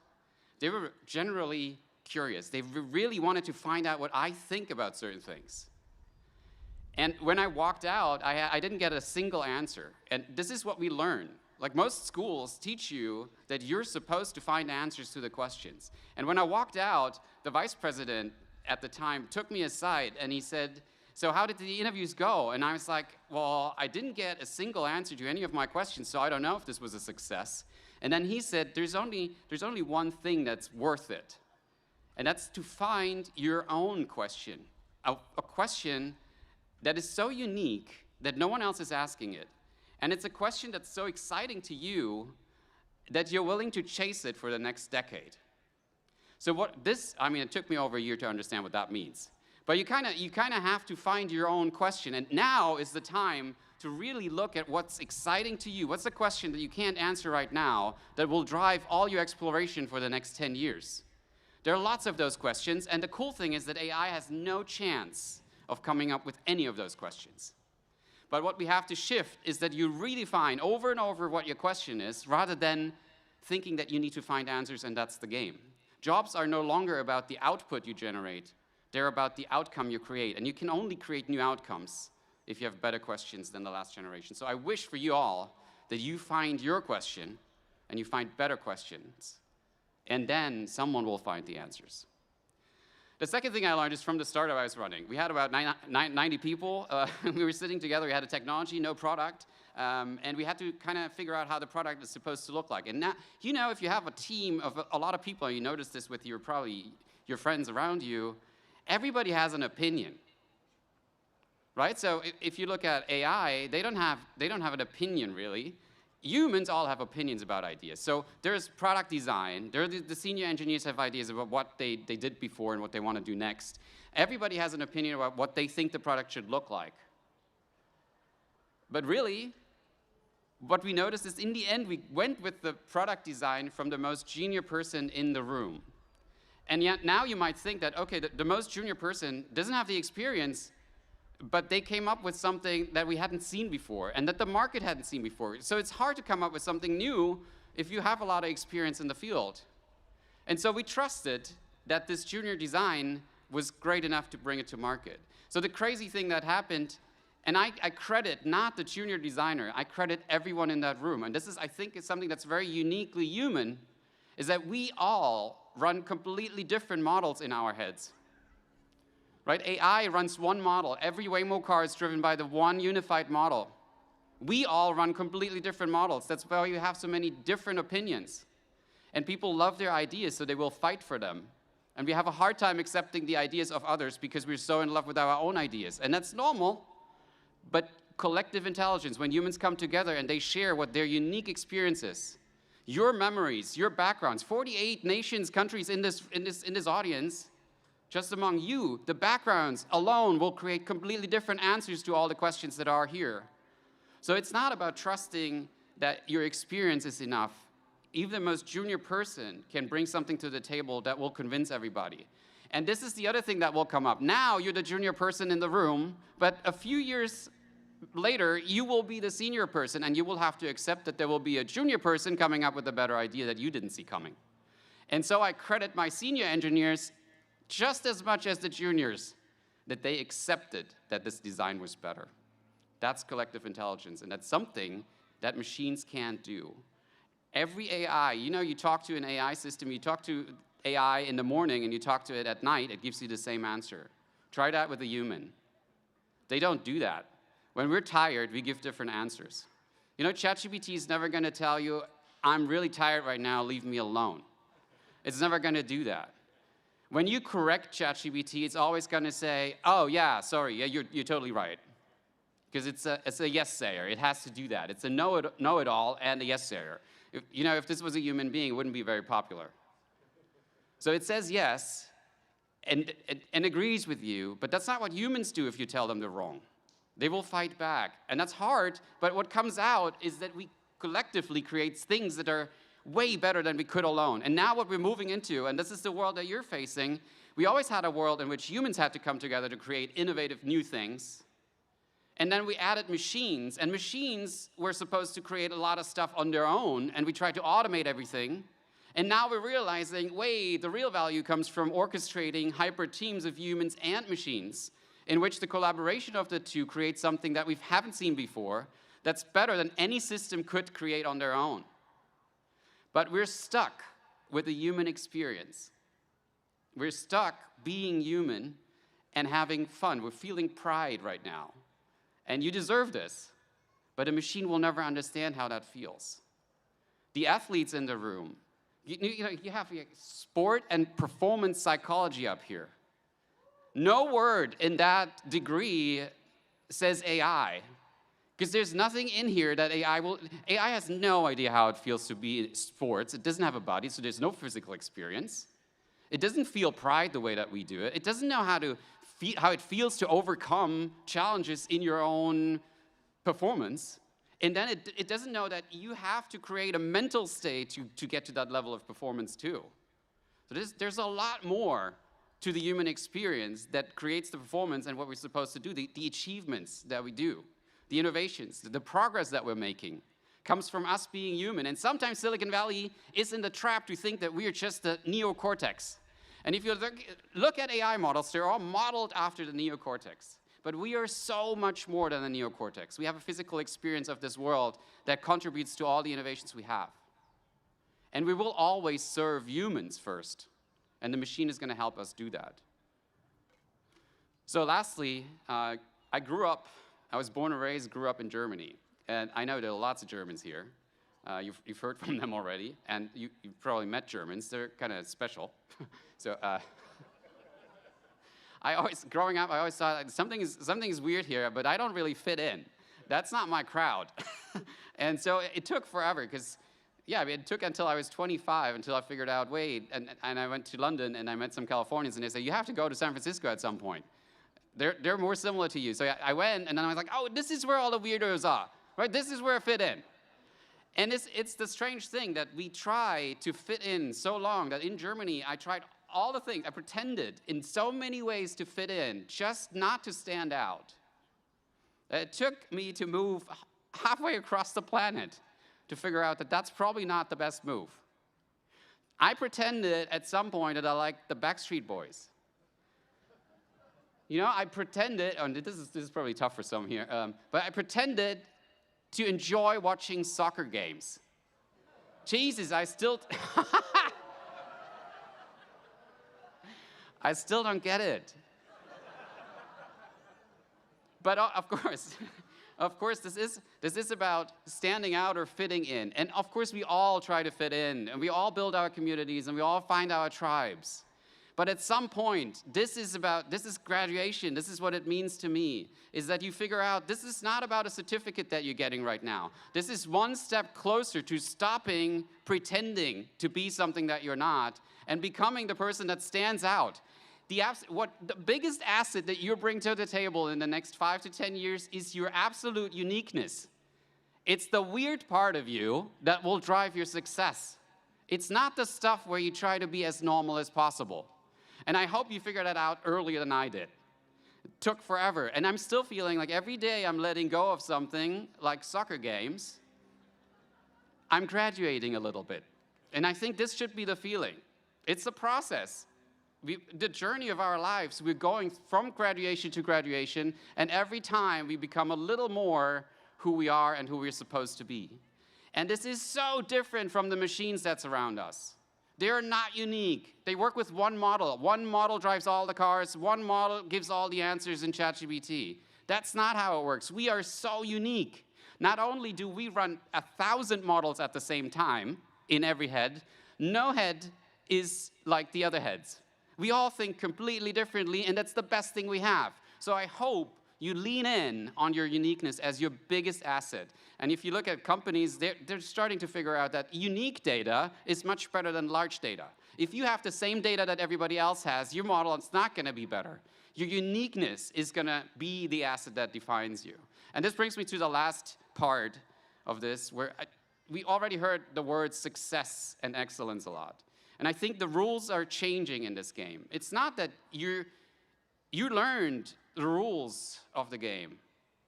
They were generally curious. They really wanted to find out what I think about certain things. And when I walked out, I didn't get a single answer. And this is what we learn. Like, most schools teach you that you're supposed to find answers to the questions. And when I walked out, the vice president at the time took me aside and he said, "So how did the interviews go?" And I was like, "Well, I didn't get a single answer to any of my questions, so I don't know if this was a success." And then he said, there's only one thing that's worth it, and that's to find your own question, a question that is so unique that no one else is asking it. And it's a question that's so exciting to you that you're willing to chase it for the next decade. So it took me over a year to understand what that means. But you kind of have to find your own question, and now is the time to really look at what's exciting to you. What's the question that you can't answer right now that will drive all your exploration for the next 10 years? There are lots of those questions, and the cool thing is that AI has no chance of coming up with any of those questions. But what we have to shift is that you redefine over and over what your question is, rather than thinking that you need to find answers and that's the game. Jobs are no longer about the output you generate, they're about the outcome you create, and you can only create new outcomes if you have better questions than the last generation. So I wish for you all that you find your question and you find better questions, and then someone will find the answers. The second thing I learned is from the startup I was running. We had about 90 people. We were sitting together. We had a technology, no product, and we had to kind of figure out how the product is supposed to look like. And now, if you have a team of a lot of people, and you notice this with your friends around you, everybody has an opinion. Right? So if you look at AI, they don't have an opinion, really. Humans all have opinions about ideas. So there's product design. The senior engineers have ideas about what they did before and what they want to do next. Everybody has an opinion about what they think the product should look like. But really, what we noticed is in the end, we went with the product design from the most junior person in the room. And yet now you might think that, okay, the most junior person doesn't have the experience, but they came up with something that we hadn't seen before and that the market hadn't seen before. So it's hard to come up with something new if you have a lot of experience in the field. And so we trusted that this junior design was great enough to bring it to market. So the crazy thing that happened, and I credit not the junior designer, I credit everyone in that room. And this is, I think, is something that's very uniquely human, is that we all run completely different models in our heads. Right? AI runs one model. Every Waymo car is driven by the one unified model. We all run completely different models. That's why you have so many different opinions. And people love their ideas, so they will fight for them. And we have a hard time accepting the ideas of others because we're so in love with our own ideas. And that's normal. But collective intelligence, when humans come together and they share what their unique experience is, your memories, your backgrounds, 48 nations, countries in this audience, just among you, the backgrounds alone will create completely different answers to all the questions that are here. So it's not about trusting that your experience is enough. Even the most junior person can bring something to the table that will convince everybody. And this is the other thing that will come up. Now you're the junior person in the room, but a few years later, you will be the senior person, and you will have to accept that there will be a junior person coming up with a better idea that you didn't see coming. And so I credit my senior engineers just as much as the juniors, that they accepted that this design was better. That's collective intelligence, and that's something that machines can't do. Every AI, you talk to an AI system, you talk to AI in the morning and you talk to it at night, it gives you the same answer. Try that with a human. They don't do that. When we're tired, we give different answers. ChatGPT is never going to tell you, I'm really tired right now, leave me alone. It's never going to do that. When you correct ChatGPT, it's always going to say, oh, yeah, sorry, yeah, you're totally right. Because it's a yes-sayer. It has to do that. It's a know-it-all and a yes-sayer. If this was a human being, it wouldn't be very popular. So it says yes and agrees with you, but that's not what humans do if you tell them they're wrong. They will fight back. And that's hard, but what comes out is that we collectively create things that are way better than we could alone. And now what we're moving into, and this is the world that you're facing, we always had a world in which humans had to come together to create innovative new things. And then we added machines, and machines were supposed to create a lot of stuff on their own, and we tried to automate everything. And now we're realizing, wait, the real value comes from orchestrating hybrid teams of humans and machines, in which the collaboration of the two creates something that we haven't seen before, that's better than any system could create on their own. But we're stuck with the human experience. We're stuck being human and having fun. We're feeling pride right now. And you deserve this, but a machine will never understand how that feels. The athletes in the room, you have sport and performance psychology up here. No word in that degree says AI, because there's nothing in here that AI has no idea how it feels to be in sports. It doesn't have a body, so there's no physical experience. It doesn't feel pride the way that we do it. It doesn't know how it feels to overcome challenges in your own performance. And then it doesn't know that you have to create a mental state to get to that level of performance too. So there's a lot more to the human experience that creates the performance and what we're supposed to do, the achievements that we do, the innovations, the progress that we're making comes from us being human. And sometimes Silicon Valley is in the trap to think that we are just the neocortex. And if you look at AI models, they're all modeled after the neocortex. But we are so much more than the neocortex. We have a physical experience of this world that contributes to all the innovations we have. And we will always serve humans first. And the machine is going to help us do that. So lastly, I was born and raised, grew up in Germany. And I know there are lots of Germans here. You've heard from them already. And you've probably met Germans. They're kind of special. So growing up, I always thought something is weird here, but I don't really fit in. That's not my crowd. And so it took forever because, yeah, it took until I was 25 until I figured out, wait, and I went to London and I met some Californians and they said, you have to go to San Francisco at some point. They're more similar to you. So I went and then I was like, oh, this is where all the weirdos are, right? This is where I fit in. And it's the strange thing that we try to fit in so long that in Germany, I tried all the things. I pretended in so many ways to fit in, just not to stand out. It took me to move halfway across the planet to figure out that that's probably not the best move. I pretended at some point that I liked the Backstreet Boys. I pretended, and this is probably tough for some here, but I pretended to enjoy watching soccer games. Jesus, I still don't get it. But of course, this is about standing out or fitting in. And of course, we all try to fit in, and we all build our communities, and we all find our tribes. But at some point, this is graduation. This is what it means to me, is that you figure out this is not about a certificate that you're getting right now. This is one step closer to stopping pretending to be something that you're not and becoming the person that stands out. The biggest asset that you bring to the table in the next 5 to 10 years is your absolute uniqueness. It's the weird part of you that will drive your success. It's not the stuff where you try to be as normal as possible. And I hope you figured that out earlier than I did. It took forever. And I'm still feeling like every day I'm letting go of something like soccer games, I'm graduating a little bit. And I think this should be the feeling. It's a process. The journey of our lives, we're going from graduation to graduation, and every time we become a little more who we are and who we're supposed to be. And this is so different from the machines that surround us. They're not unique. They work with one model. One model drives all the cars. One model gives all the answers in ChatGPT. That's not how it works. We are so unique. Not only do we run 1,000 models at the same time in every head, no head is like the other heads. We all think completely differently, and that's the best thing we have. So I hope you lean in on your uniqueness as your biggest asset. And if you look at companies, they're starting to figure out that unique data is much better than large data. If you have the same data that everybody else has, your model is not going to be better. Your uniqueness is going to be the asset that defines you. And this brings me to the last part of this, where we already heard the words success and excellence a lot. And I think the rules are changing in this game. It's not that you learned the rules of the game.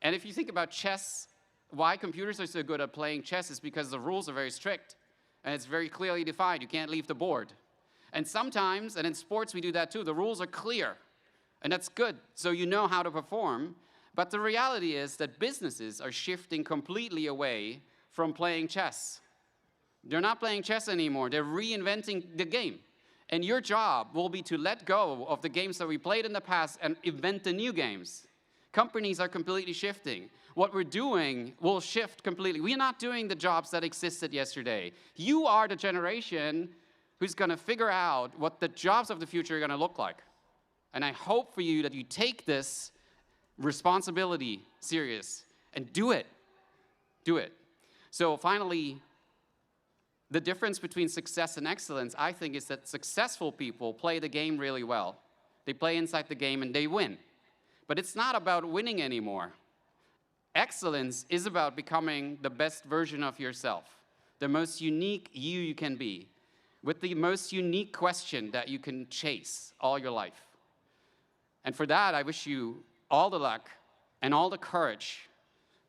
And if you think about chess, why computers are so good at playing chess is because the rules are very strict. And it's very clearly defined. You can't leave the board. And sometimes, and in sports we do that too, the rules are clear. And that's good, so you know how to perform. But the reality is that businesses are shifting completely away from playing chess. They're not playing chess anymore. They're reinventing the game. And your job will be to let go of the games that we played in the past and invent the new games. Companies are completely shifting. What we're doing will shift completely. We're not doing the jobs that existed yesterday. You are the generation who's going to figure out what the jobs of the future are going to look like. And I hope for you that you take this responsibility serious and do it. Do it. So finally, the difference between success and excellence, I think, is that successful people play the game really well. They play inside the game and they win. But it's not about winning anymore. Excellence is about becoming the best version of yourself, the most unique you can be, with the most unique question that you can chase all your life. And for that, I wish you all the luck and all the courage.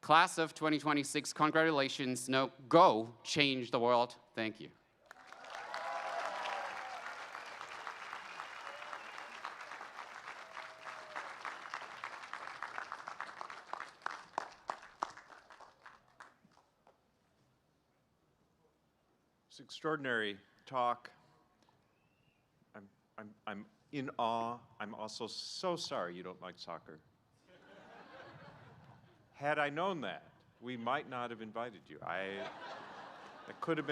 Class of 2026, congratulations. Now go change the world. Thank you. It's extraordinary talk. I'm in awe. I'm also so sorry you don't like soccer. Had I known that, we might not have invited you. That could have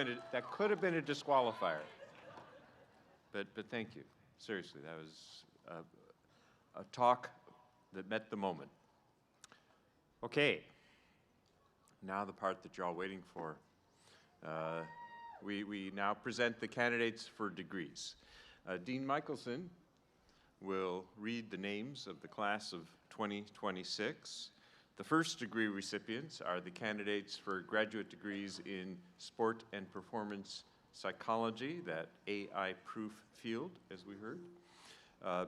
been a disqualifier. But thank you. Seriously, that was a talk that met the moment. Okay. Now the part that you're all waiting for. We now present the candidates for degrees. Dean Michelson will read the names of the class of 2026. The first degree recipients are the candidates for graduate degrees in sport and performance psychology, that AI-proof field, as we heard,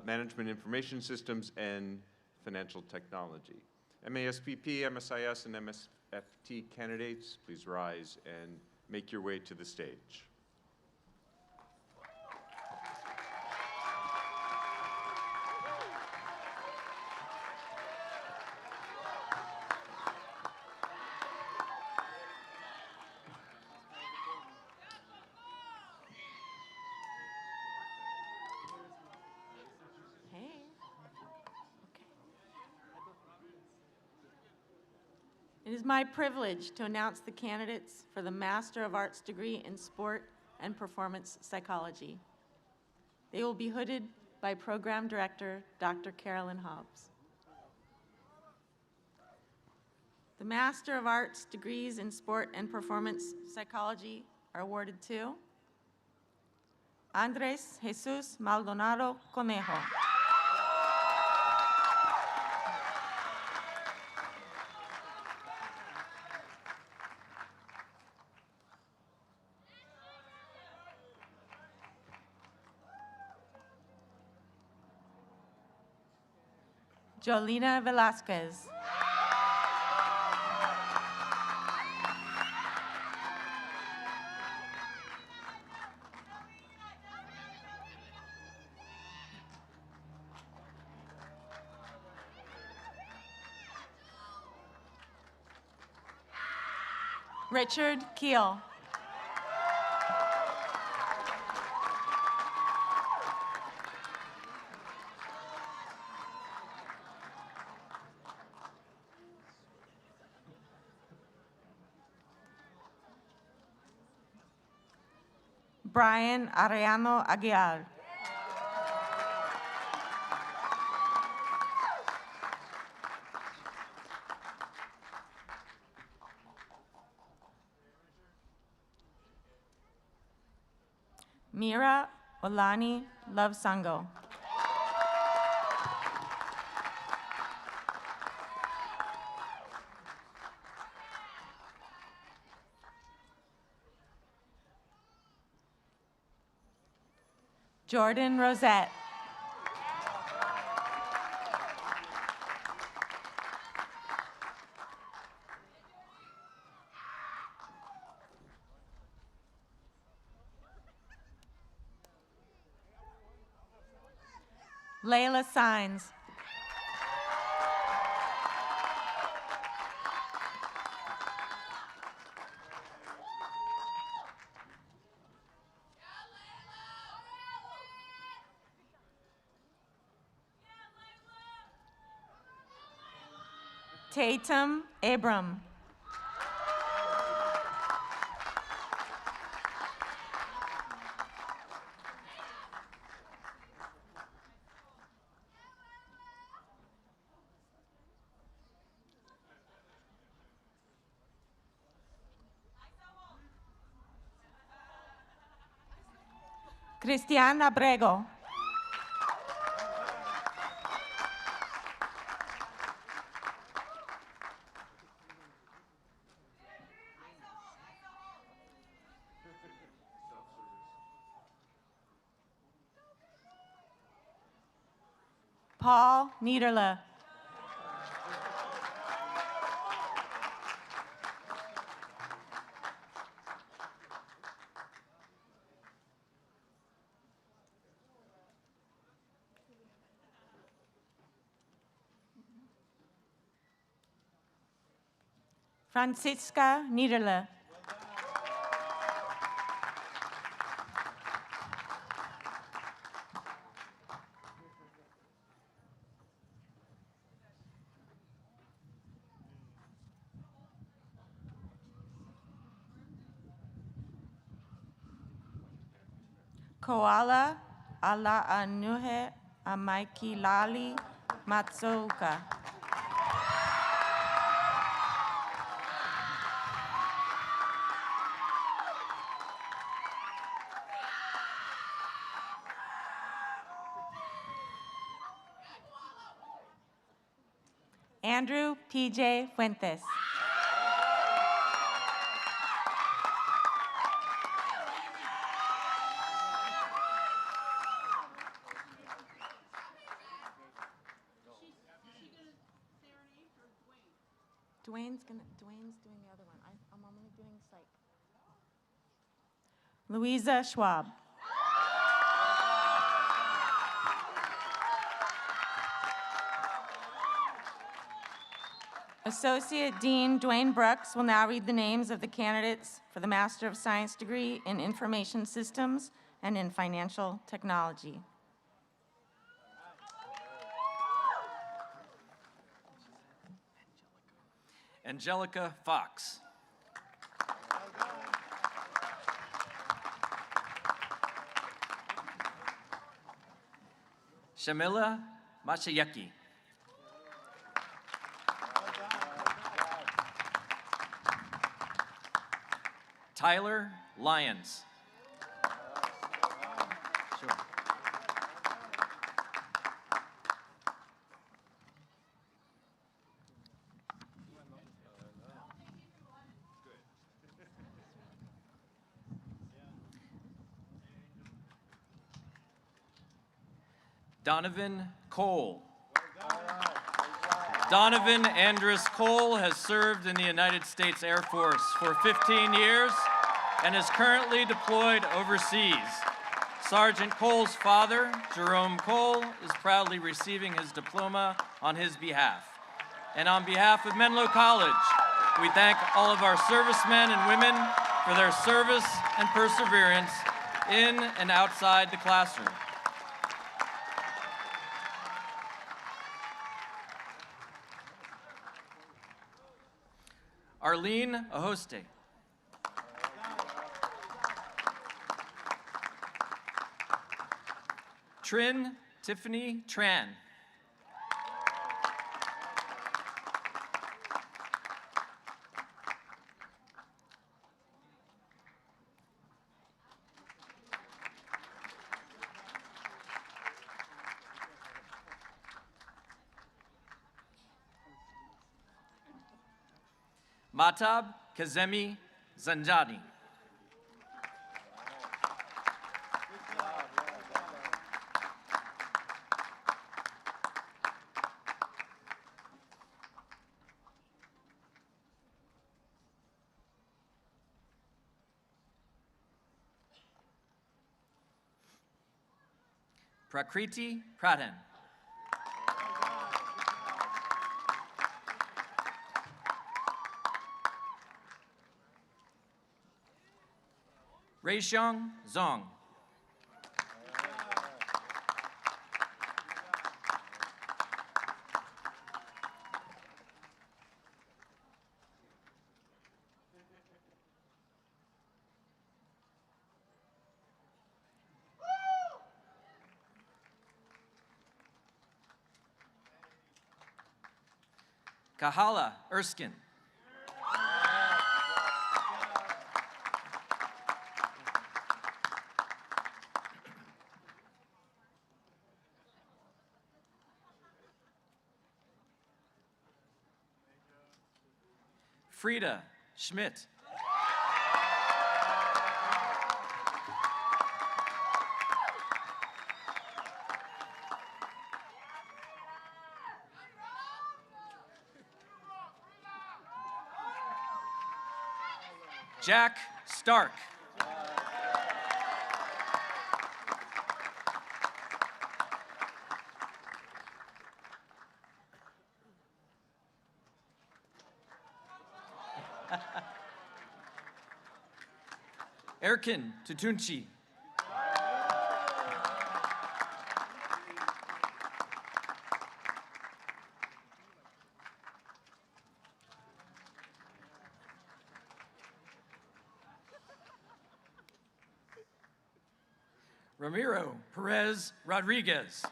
management information systems, and financial technology. MASPP, MSIS, and MSFT candidates, please rise and make your way to the stage. It is my privilege to announce the candidates for the Master of Arts degree in Sport and Performance Psychology. They will be hooded by Program Director Dr. Carolyn Hobbs. The Master of Arts degrees in Sport and Performance Psychology are awarded to Andres Jesus Maldonado Conejo. Jolina Velasquez. Richard Keel. Brian Arellano Aguilar. Mira Olani Lovesango. Jordan Rosette. Layla Signs. Tatum Abram. Cristian Abrego. Paul Niederle. Franziska Niederle. Koala Alaanuhe Amaikilali Matsuoka. Andrew P.J. Fuentes. Dwayne's doing the other one. I'm only doing psych. Louisa Schwab. Associate Dean Dwayne Brooks will now read the names of the candidates for the Master of Science degree in Information Systems and in Financial Technology. Angelica Fox. Shamila Machayeki. Tyler Lyons. Donovan Cole. Donovan Andrus Cole has served in the United States Air Force for 15 years and is currently deployed overseas. Sergeant Cole's father, Jerome Cole, is proudly receiving his diploma on his behalf. And on behalf of Menlo College, we thank all of our servicemen and women for their service and perseverance in and outside the classroom. Arlene Ahoste. Trin Tiffany Tran. Matab Kazemi Zanjani. Prakriti Pradhan. Reixiong Zong. Kahala Erskine. Frida Schmidt. Jack Stark. Erkin Tutunchi. Ramiro Perez Rodriguez.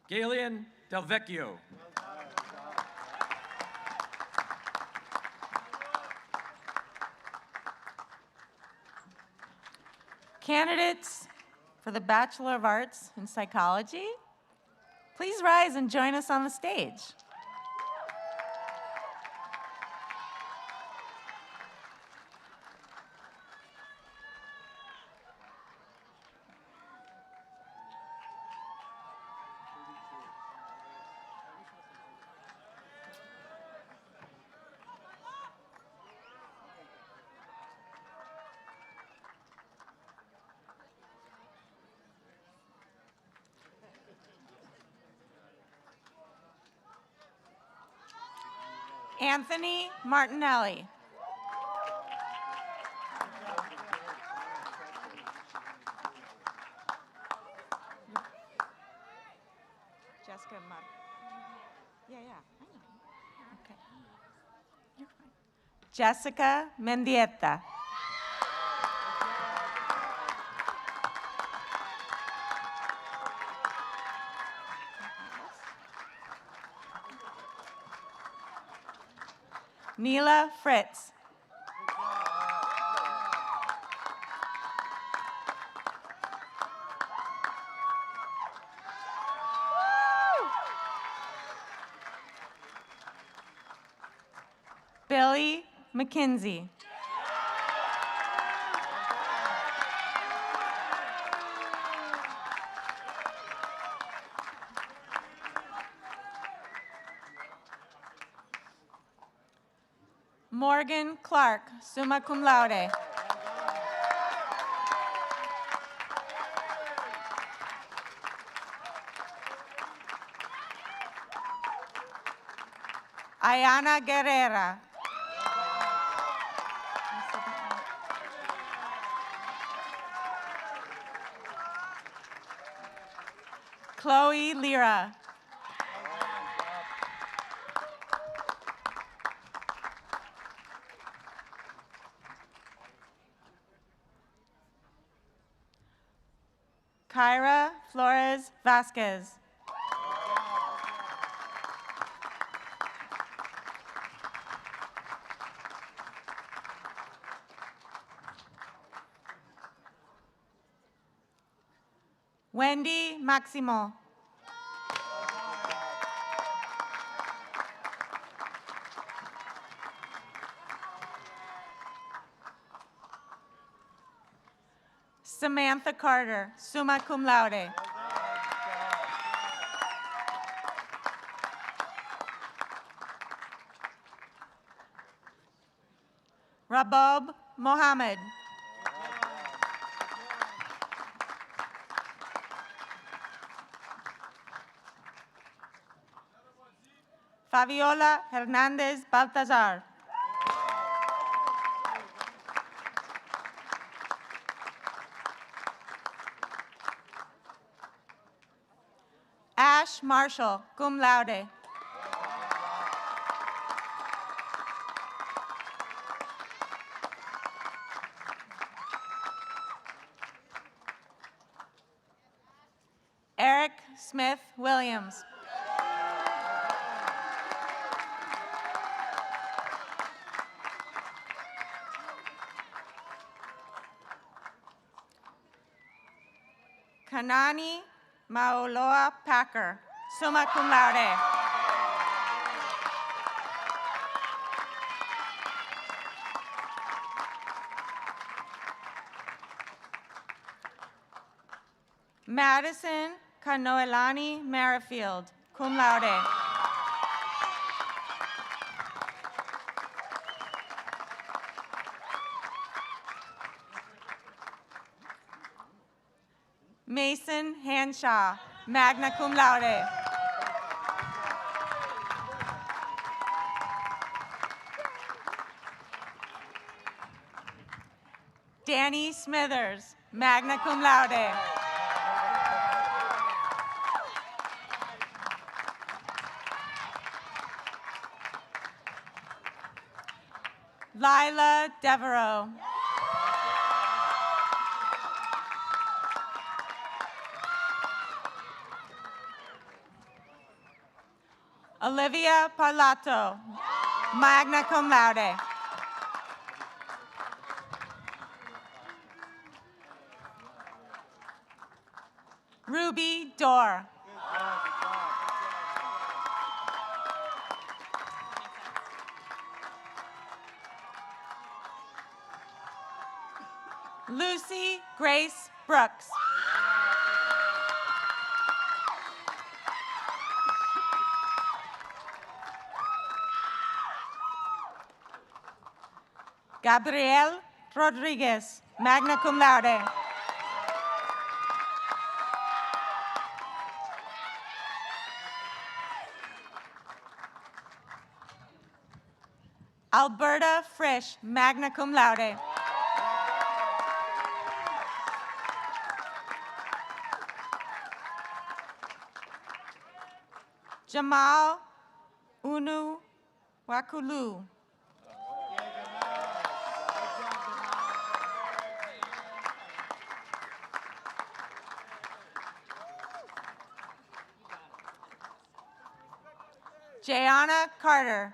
Galen Del Vecchio. Candidates for the Bachelor of Arts in Psychology, please rise and join us on the stage. Anthony Martinelli. Jessica I know. Okay. You're fine. Jessica Mendieta. Neela Fritz. Billy McKinsey. Morgan Clark, summa cum laude. Ayana Guerrera. Chloe Lira. Kyra Flores Vasquez. Wendy Maximo. Samantha Carter, summa cum laude. Rabob Mohammed. Fabiola Hernandez Baltazar. Ash Marshall, cum laude. Eric Smith Williams. Kanani Maoloa Packer, summa cum laude. Madison Kanoelani Merrifield, cum laude. Mason Hanshaw, magna cum laude. Danny Smithers, magna cum laude. Lila Devereaux. Olivia Parlato, magna cum laude. Ruby Dorr. Lucy Grace Brooks. Gabriel Rodriguez, magna cum laude. Alberta Frisch, magna cum laude. Jamal Unu Wakulu. Jayana Carter.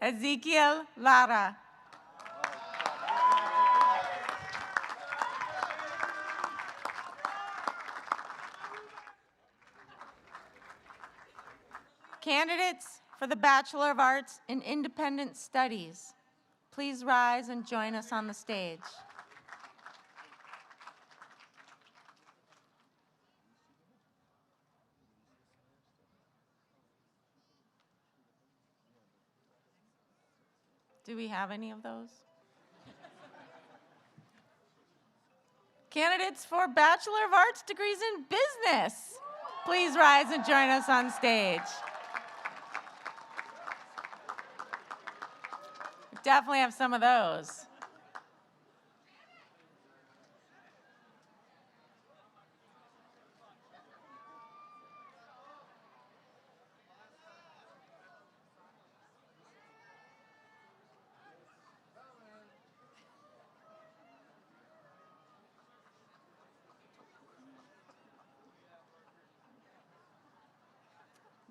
Ezekiel Lara. Candidates for the Bachelor of Arts in Independent Studies, please rise and join us on the stage. Do we have any of those? Candidates for Bachelor of Arts degrees in Business, please rise and join us on stage. We definitely have some of those.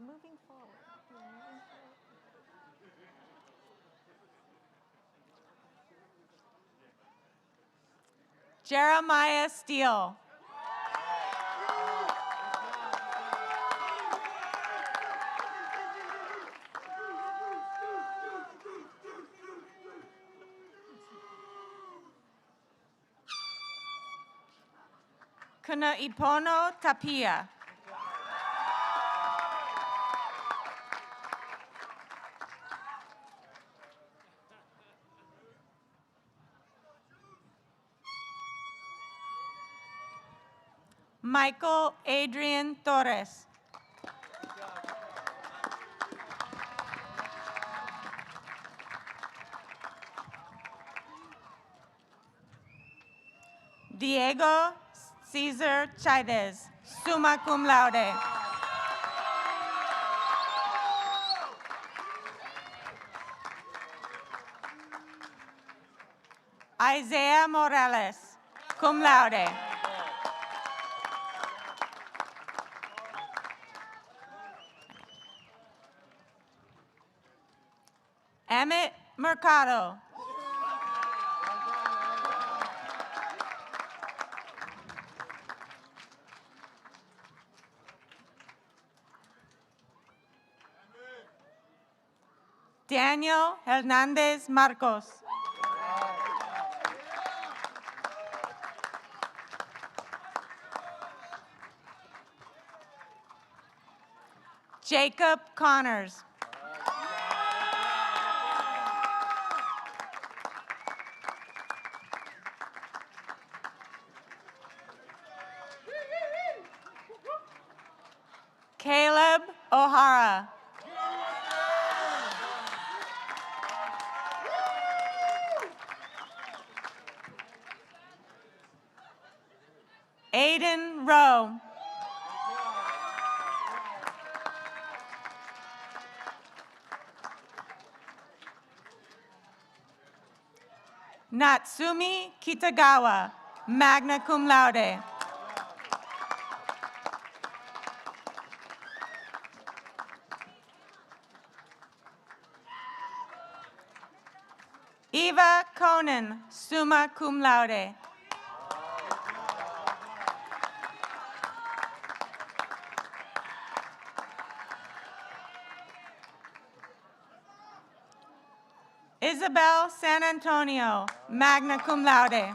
moving forward. You're moving forward. Jeremiah Steele. Kuna Ipono Tapia. Michael Adrian Torres. Diego Cesar Chaidez, summa cum laude. Isaiah Morales, cum laude. Emmett Mercado. Daniel Hernandez Marcos. Jacob Connors. Caleb O'Hara. Aiden Rowe. Natsumi Kitagawa, magna cum laude. Eva Conan, summa cum laude. Isabel San Antonio, magna cum laude.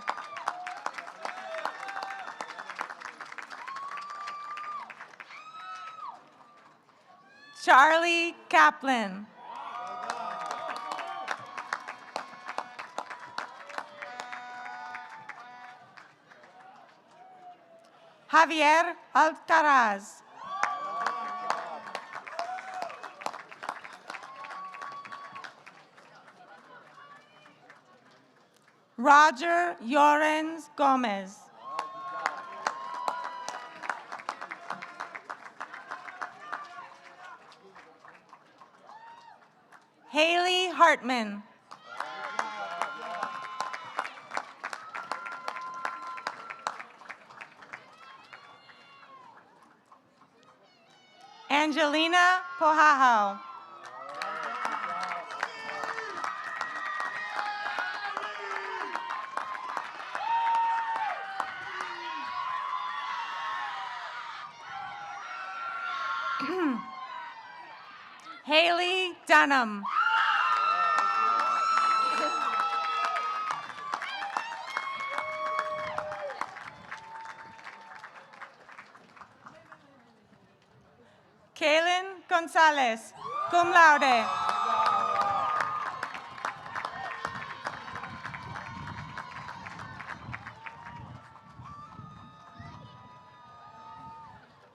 Charlie Kaplan. Javier Alcaraz. Roger Llorens Gomez. Haley Hartman. Angelina Pohajo. Haley Dunham. Kaylin Gonzalez, cum laude.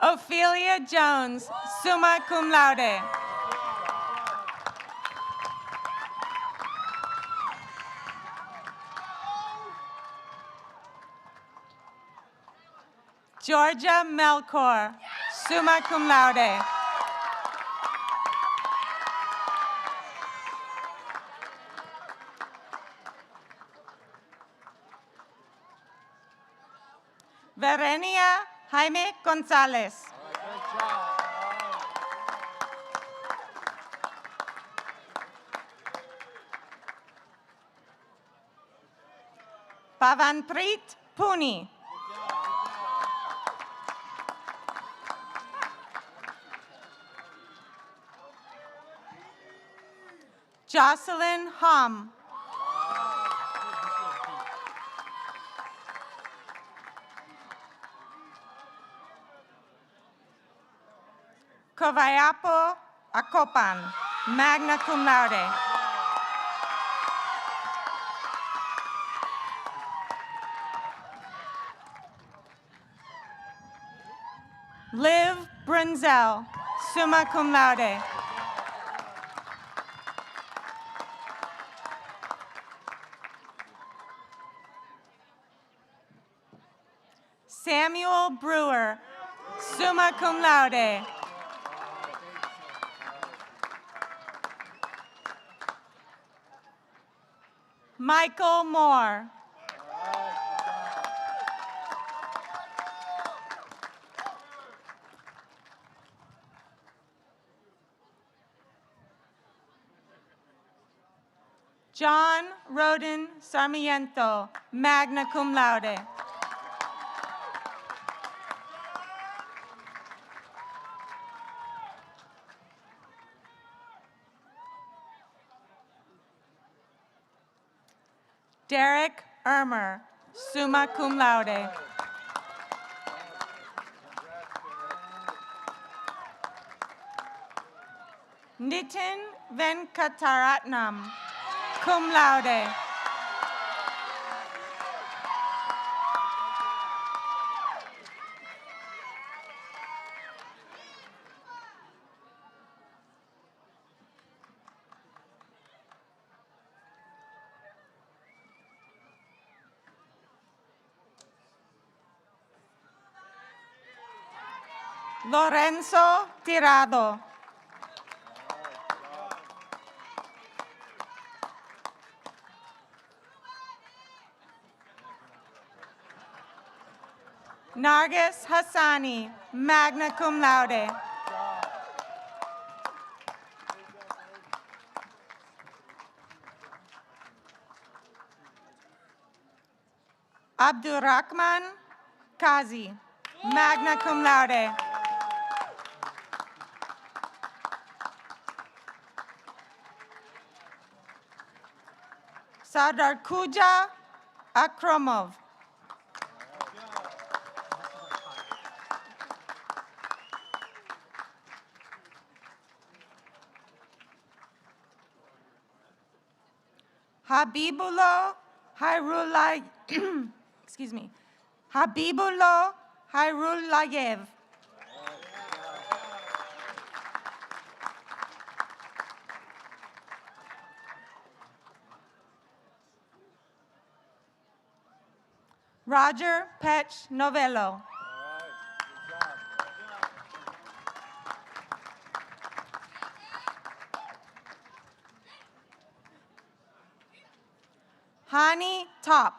Ophelia Jones, summa cum laude. Georgia Melchor, summa cum laude. Verenia Jaime Gonzalez. Pavanpreet Puni. Jocelyn Hom. Kovayapo Akopan, magna cum laude. Liv Brunzel, summa cum laude. Samuel Brewer, summa cum laude. Michael Moore. John Roden Sarmiento, magna cum laude. Derek Ermer, summa cum laude. Nitin Venkataratnam, cum laude. Lorenzo Tirado. Nargis Hassani, magna cum laude. Abdurrahman Kazi, magna cum laude. Sadarkuja Akromov. Habibulo Hairulay, excuse me, Habibulo Hairulayev. Roger Pech Novello. Hani Top.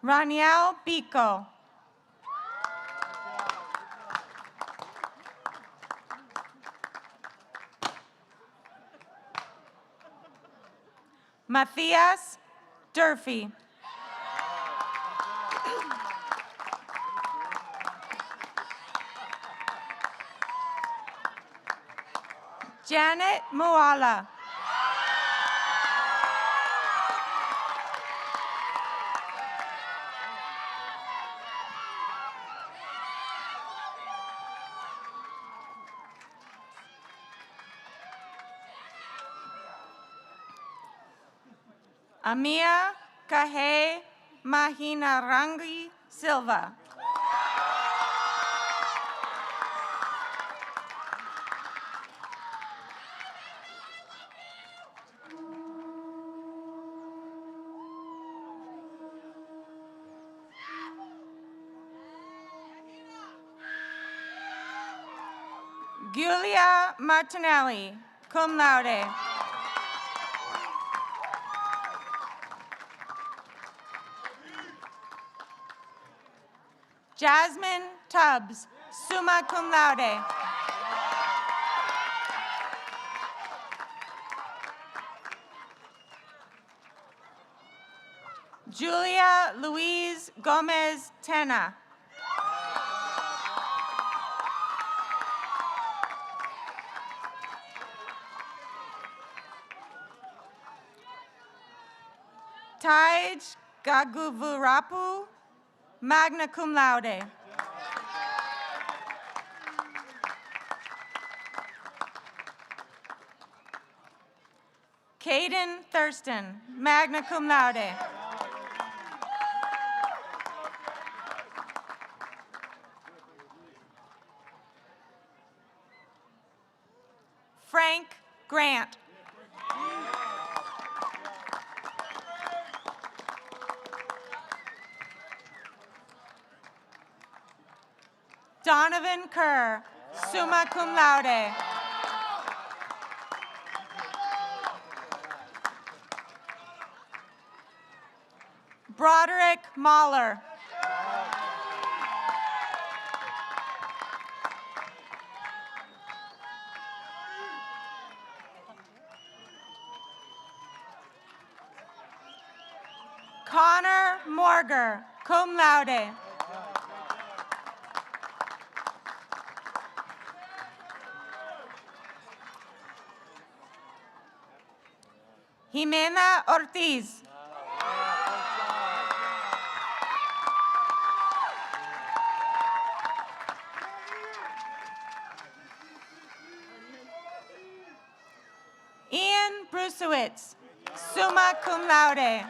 Raniel Pico. Matthias Durfee. Janet Muala. Amia Kahe Mahinarangi Silva. Giulia Martinelli, cum laude. Jasmine Tubbs, summa cum laude. Julia Louise Gomez Tena. Taj Gaguvurapu, magna cum laude. Caden Thurston, magna cum laude. Frank Grant. Donovan Kerr, summa cum laude. Broderick Mahler. Connor Morger, cum laude. Jimena Ortiz. Ian Brusewitz, summa cum laude.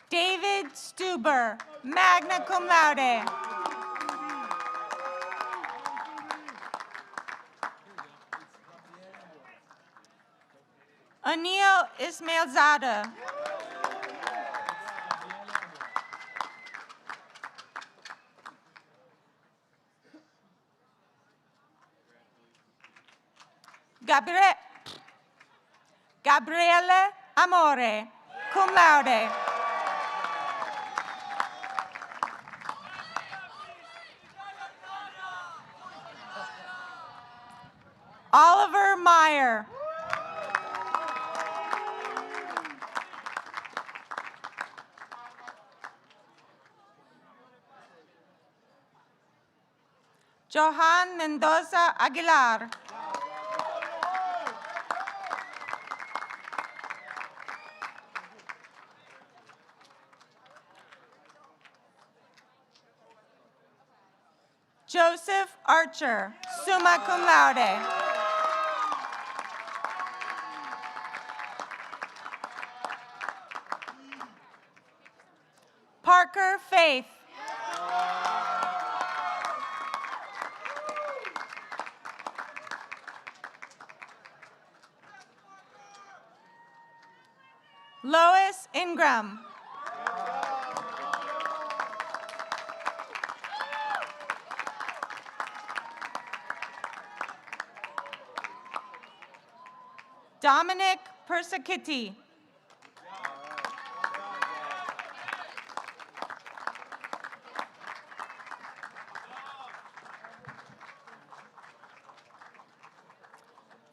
David Stuber, magna cum laude. Anil Ismailzada. Gabriele Amore, cum laude. Oliver Meyer. Johan Mendoza Aguilar. Joseph Archer, summa cum laude. Parker Faith. Lois Ingram. Dominic Persiciti.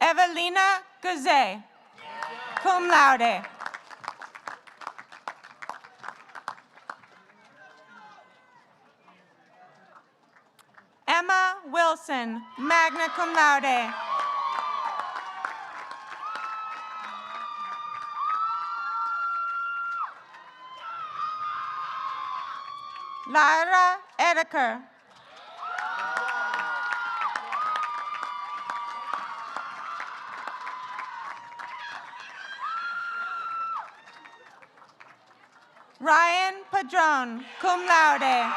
Evelina Guzet, cum laude. Emma Wilson, magna cum laude. Lyra Edeker. Ryan Padron, cum laude.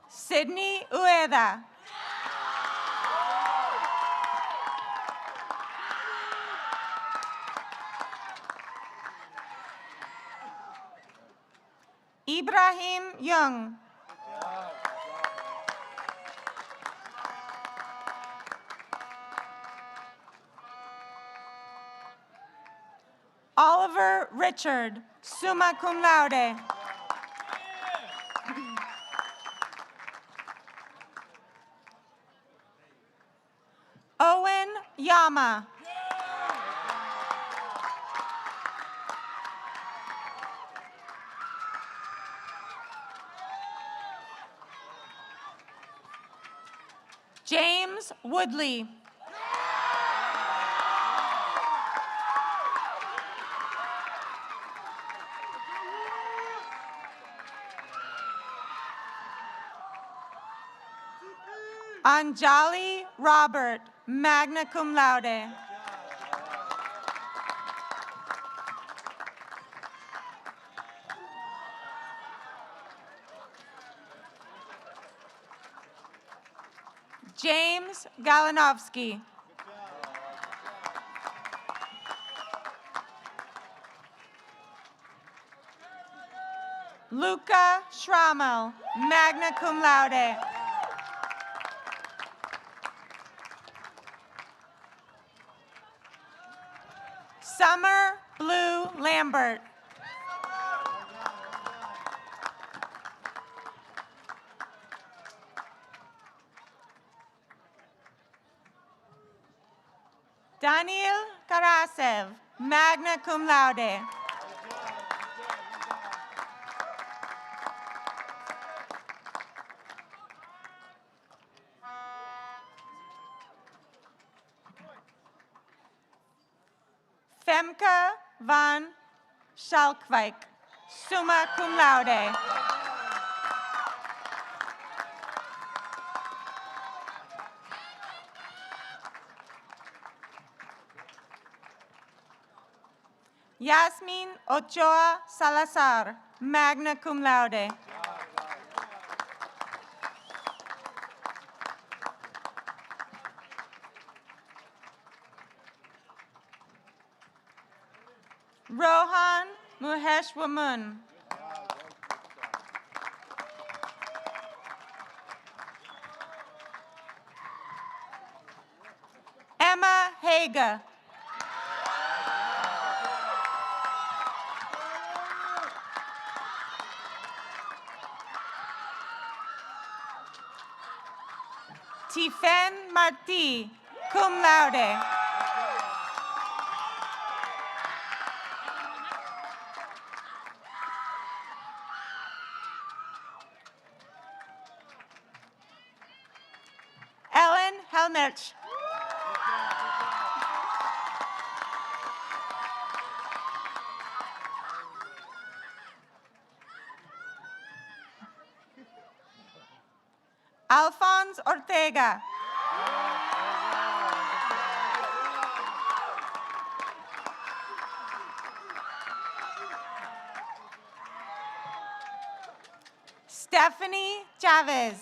Sydney Ueda. Ibrahim Young. Oliver Richard, summa cum laude. Owen Yama. James Woodley. Anjali Robert, magna cum laude. James Galinovsky. Luca Schrammel, magna cum laude. Summer Blue Lambert. Daniel Karasev, magna cum laude. Femke van Schalkwijk, summa cum laude. Yasmin Ochoa Salazar, magna cum laude. Rohan Muheshwamun. Emma Hager. Tifen Marti, cum laude. Ellen Helmich. Alphonse Ortega. Stephanie Chavez.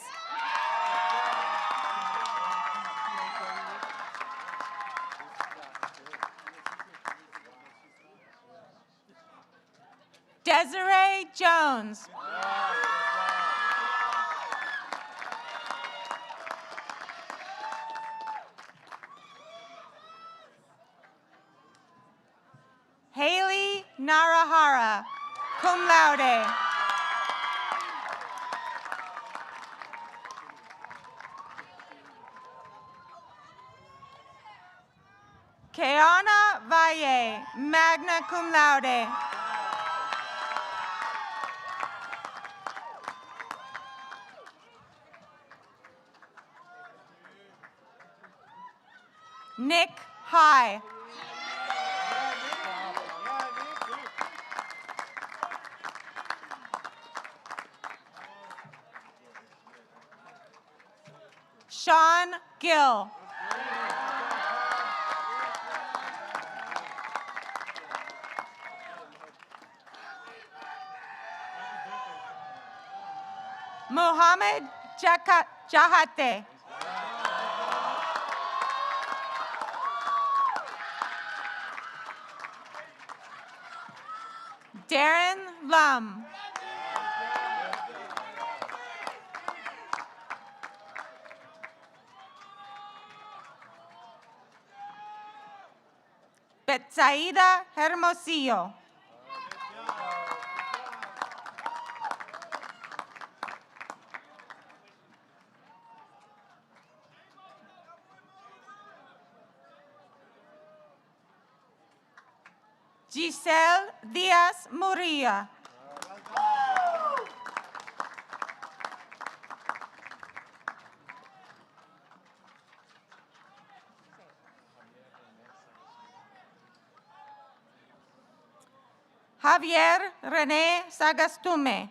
Desiree Jones. Haley Narahara, cum laude. Keana Valle, magna cum laude. Nick High. Sean Gill. Mohammed Jahate. Darren Lum. Betsaida Hermosillo. Giselle Diaz Muria. Javier René Sagastume.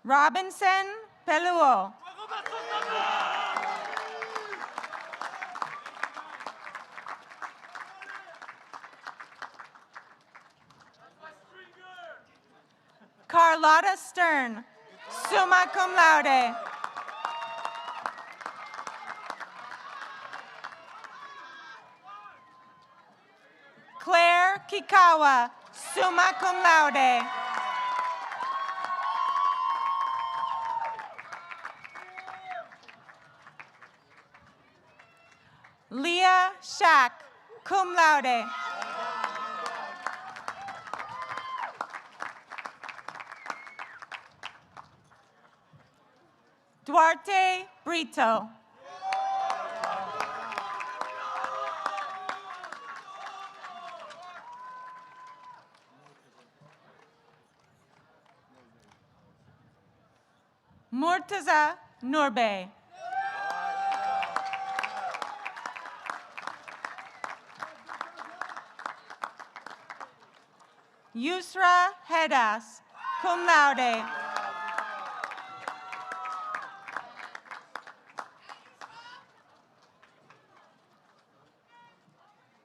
Robinson Peluo. Carlotta Stern, summa cum laude. Claire Kikawa, summa cum laude. Leah Shack, cum laude. Duarte Brito. Murtaza Nurbe. Yusra Hedas, cum laude.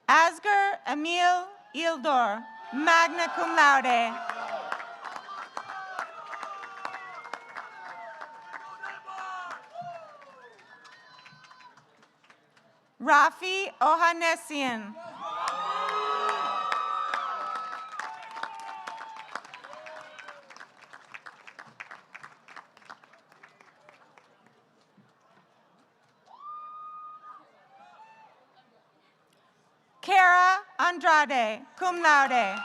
Asger Emil Ildor, magna cum laude. Rafi Ohanessian. Kara Andrade, cum laude.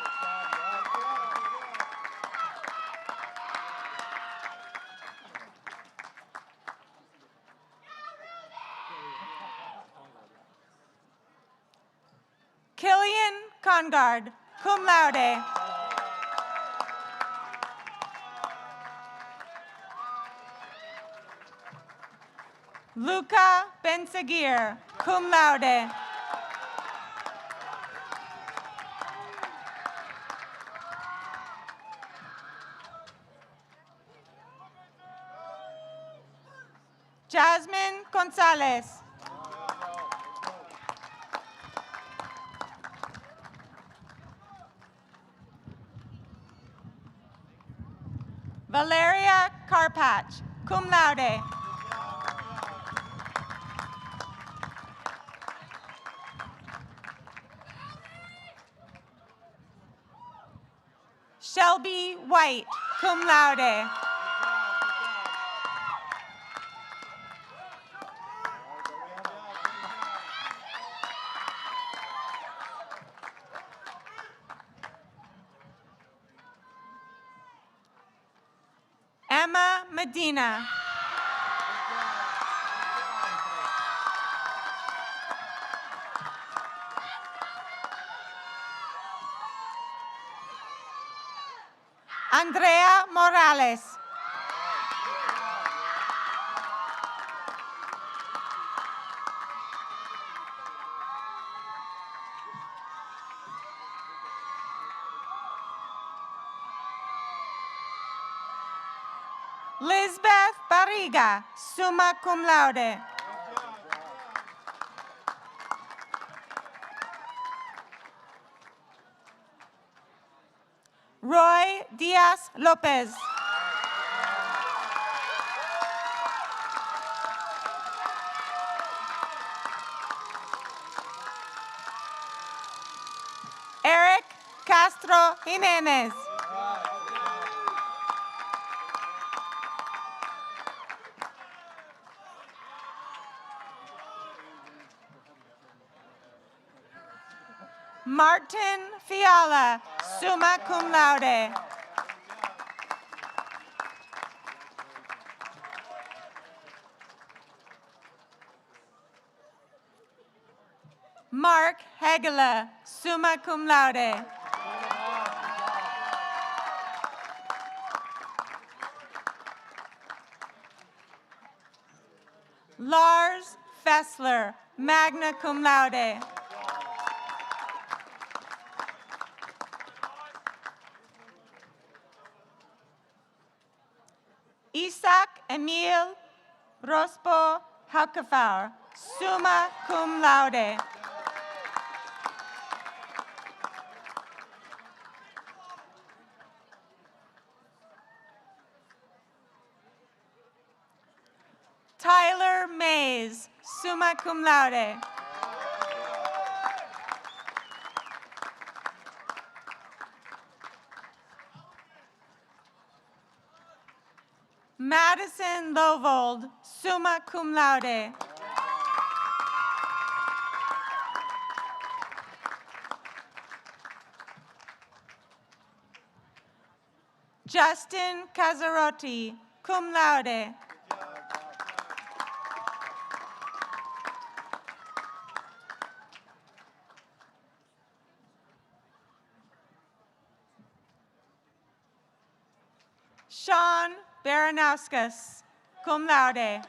Killian Congard, cum laude. Luca Bensagir, cum laude. Jasmine Gonzalez. Valeria Carpach, cum laude. Shelby White, cum laude. Emma Medina. Andrea Morales. Lisbeth Barriga, summa cum laude. Roy Diaz Lopez. Eric Castro Jimenez. Martin Fiala, summa cum laude. Mark Hegela, summa cum laude. Lars Fessler, magna cum laude. Isaac Emil Rospo Haukefauer, summa cum laude. Tyler Mays, summa cum laude. Madison Lovold, summa cum laude. Justin Cazarotti, cum laude. Sean Baranauskas, cum laude.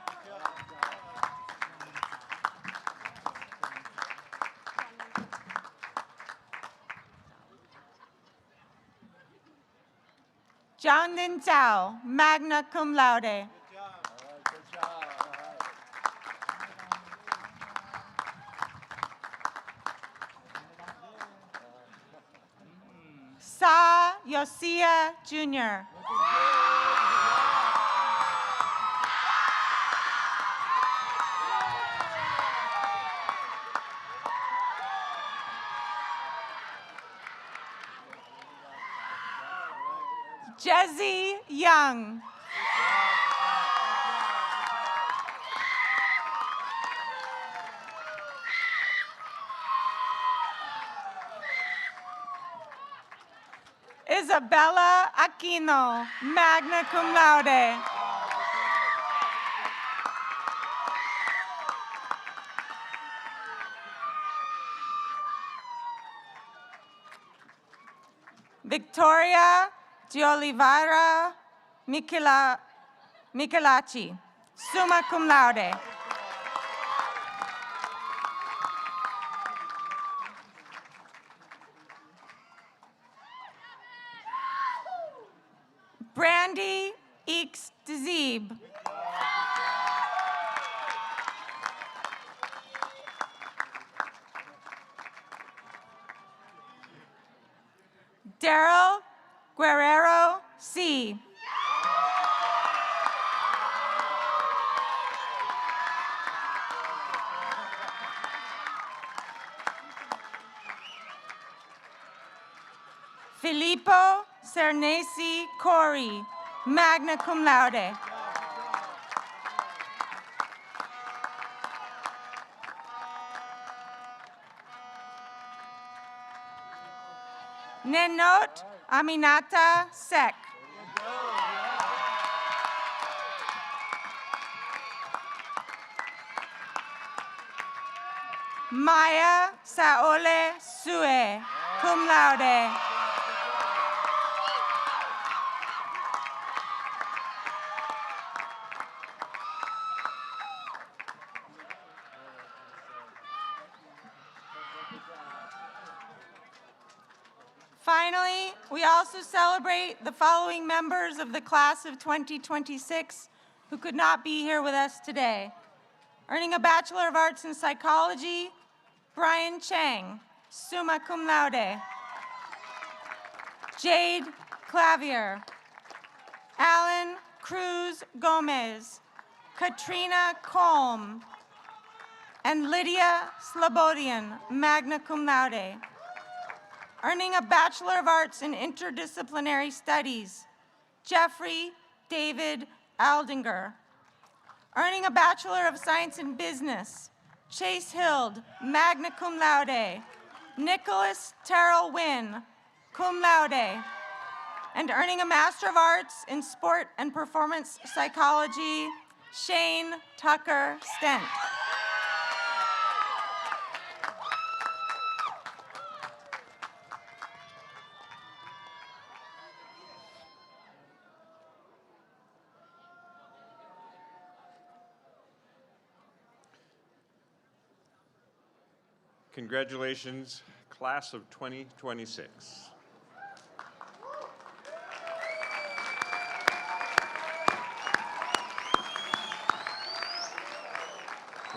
Jiangnan Zhao, magna cum laude. Sa Yosia Jr. Jesse Young. Isabella Aquino, magna cum laude. Victoria de Oliveira Michelacci, summa cum laude. Brandy Eeks Dzib. Daryl Guerrero C. Filippo Cernesi Cori, magna cum laude. Nenot Aminata Sek. Maya Saole Sue, cum laude. Finally, we also celebrate the following members of the class of 2026 who could not be here with us today. Earning a Bachelor of Arts in Psychology, Brian Chang, summa cum laude. Jade Clavier, Alan Cruz Gomez, Katrina Colm, and Lydia Slobodian, magna cum laude. Earning a Bachelor of Arts in Interdisciplinary Studies, Jeffrey David Aldinger. Earning a Bachelor of Science in Business, Chase Hild, magna cum laude. Nicholas Terrell Wynn, cum laude. And earning a Master of Arts in Sport and Performance Psychology, Shane Tucker Stent. Congratulations, class of 2026.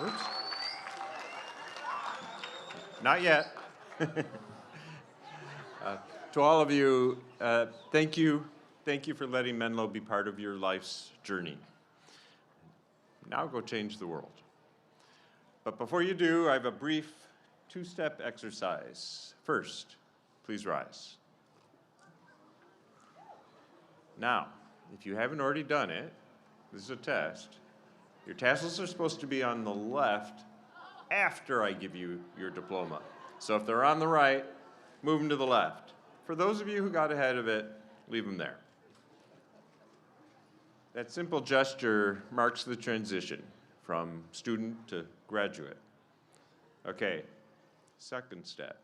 Oops. Not yet. To all of you, thank you. Thank you for letting Menlo be part of your life's journey. Now go change the world. But before you do, I have a brief two-step exercise. First, please rise. Now, if you haven't already done it, this is a test. Your tassels are supposed to be on the left after I give you your diploma. So if they're on the right, move them to the left. For those of you who got ahead of it, leave them there. That simple gesture marks the transition from student to graduate. Okay, second step,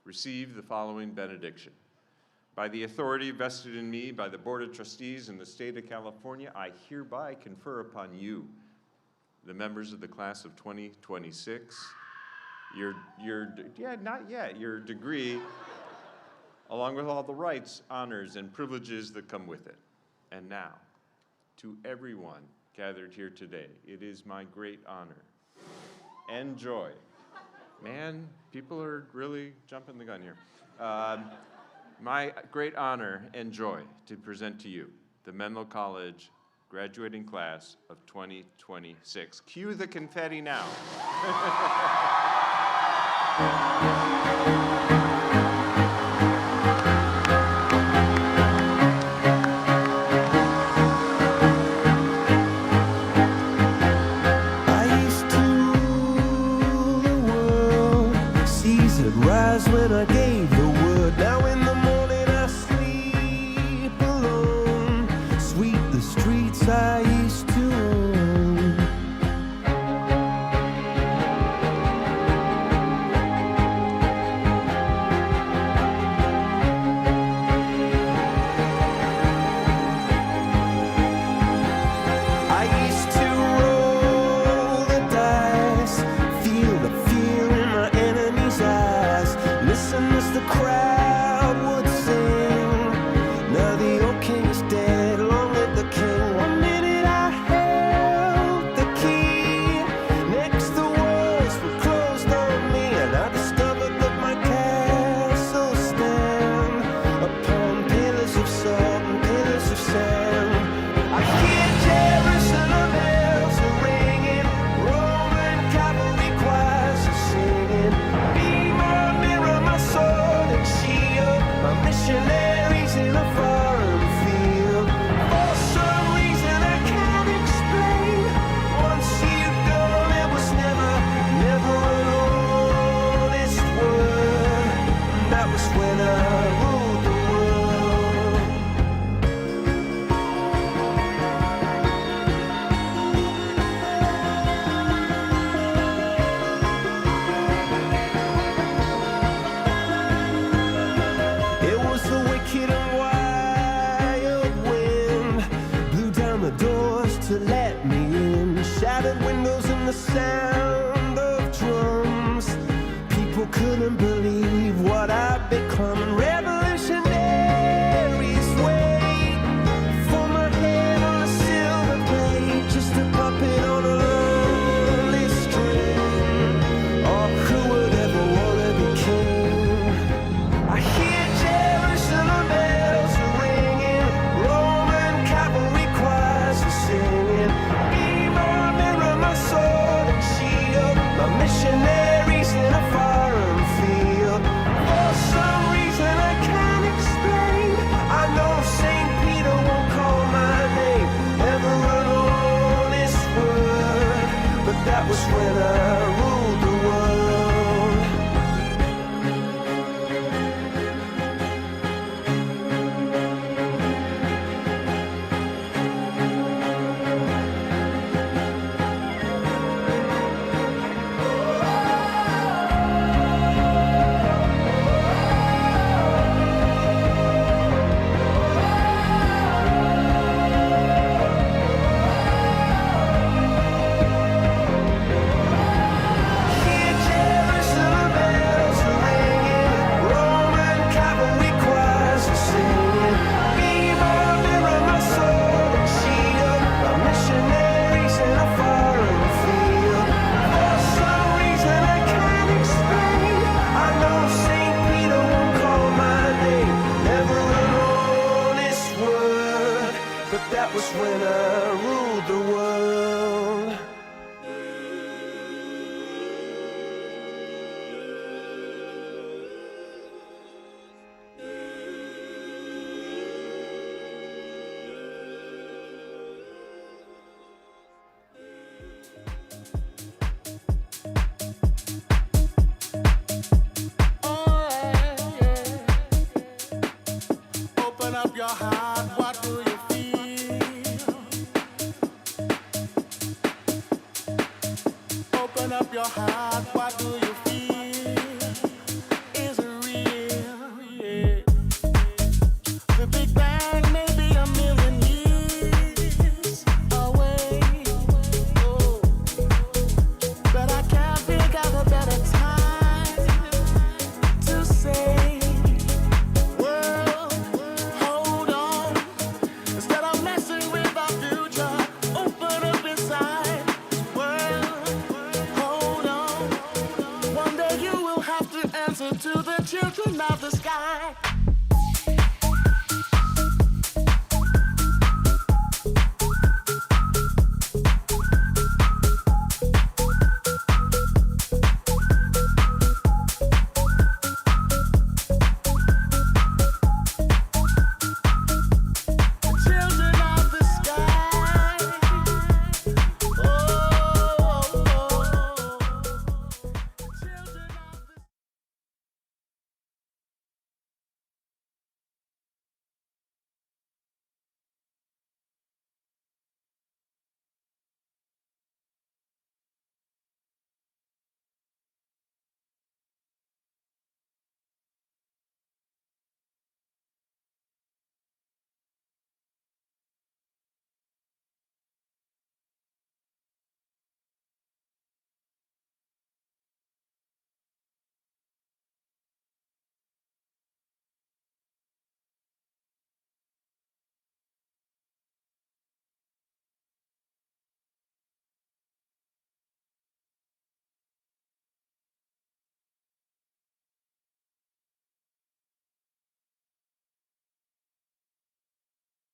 receive the following benediction. By the authority vested in me by the Board of Trustees in the state of California, I hereby confer upon you, the members of the class of 2026, your degree, along with all the rights, honors, and privileges that come with it. And now, to everyone gathered here today, it is my great honor and joy. Man, people are really jumping the gun here. My great honor and joy to present to you the Menlo College graduating class of 2026. Cue the confetti now. I used to rule the world. The seas would rise when I gave the word. Now in the morning I sleep alone. Sweep the streets I used to own. was when I ruled the world. Open up your heart, what do you feel? Open up your heart, what do you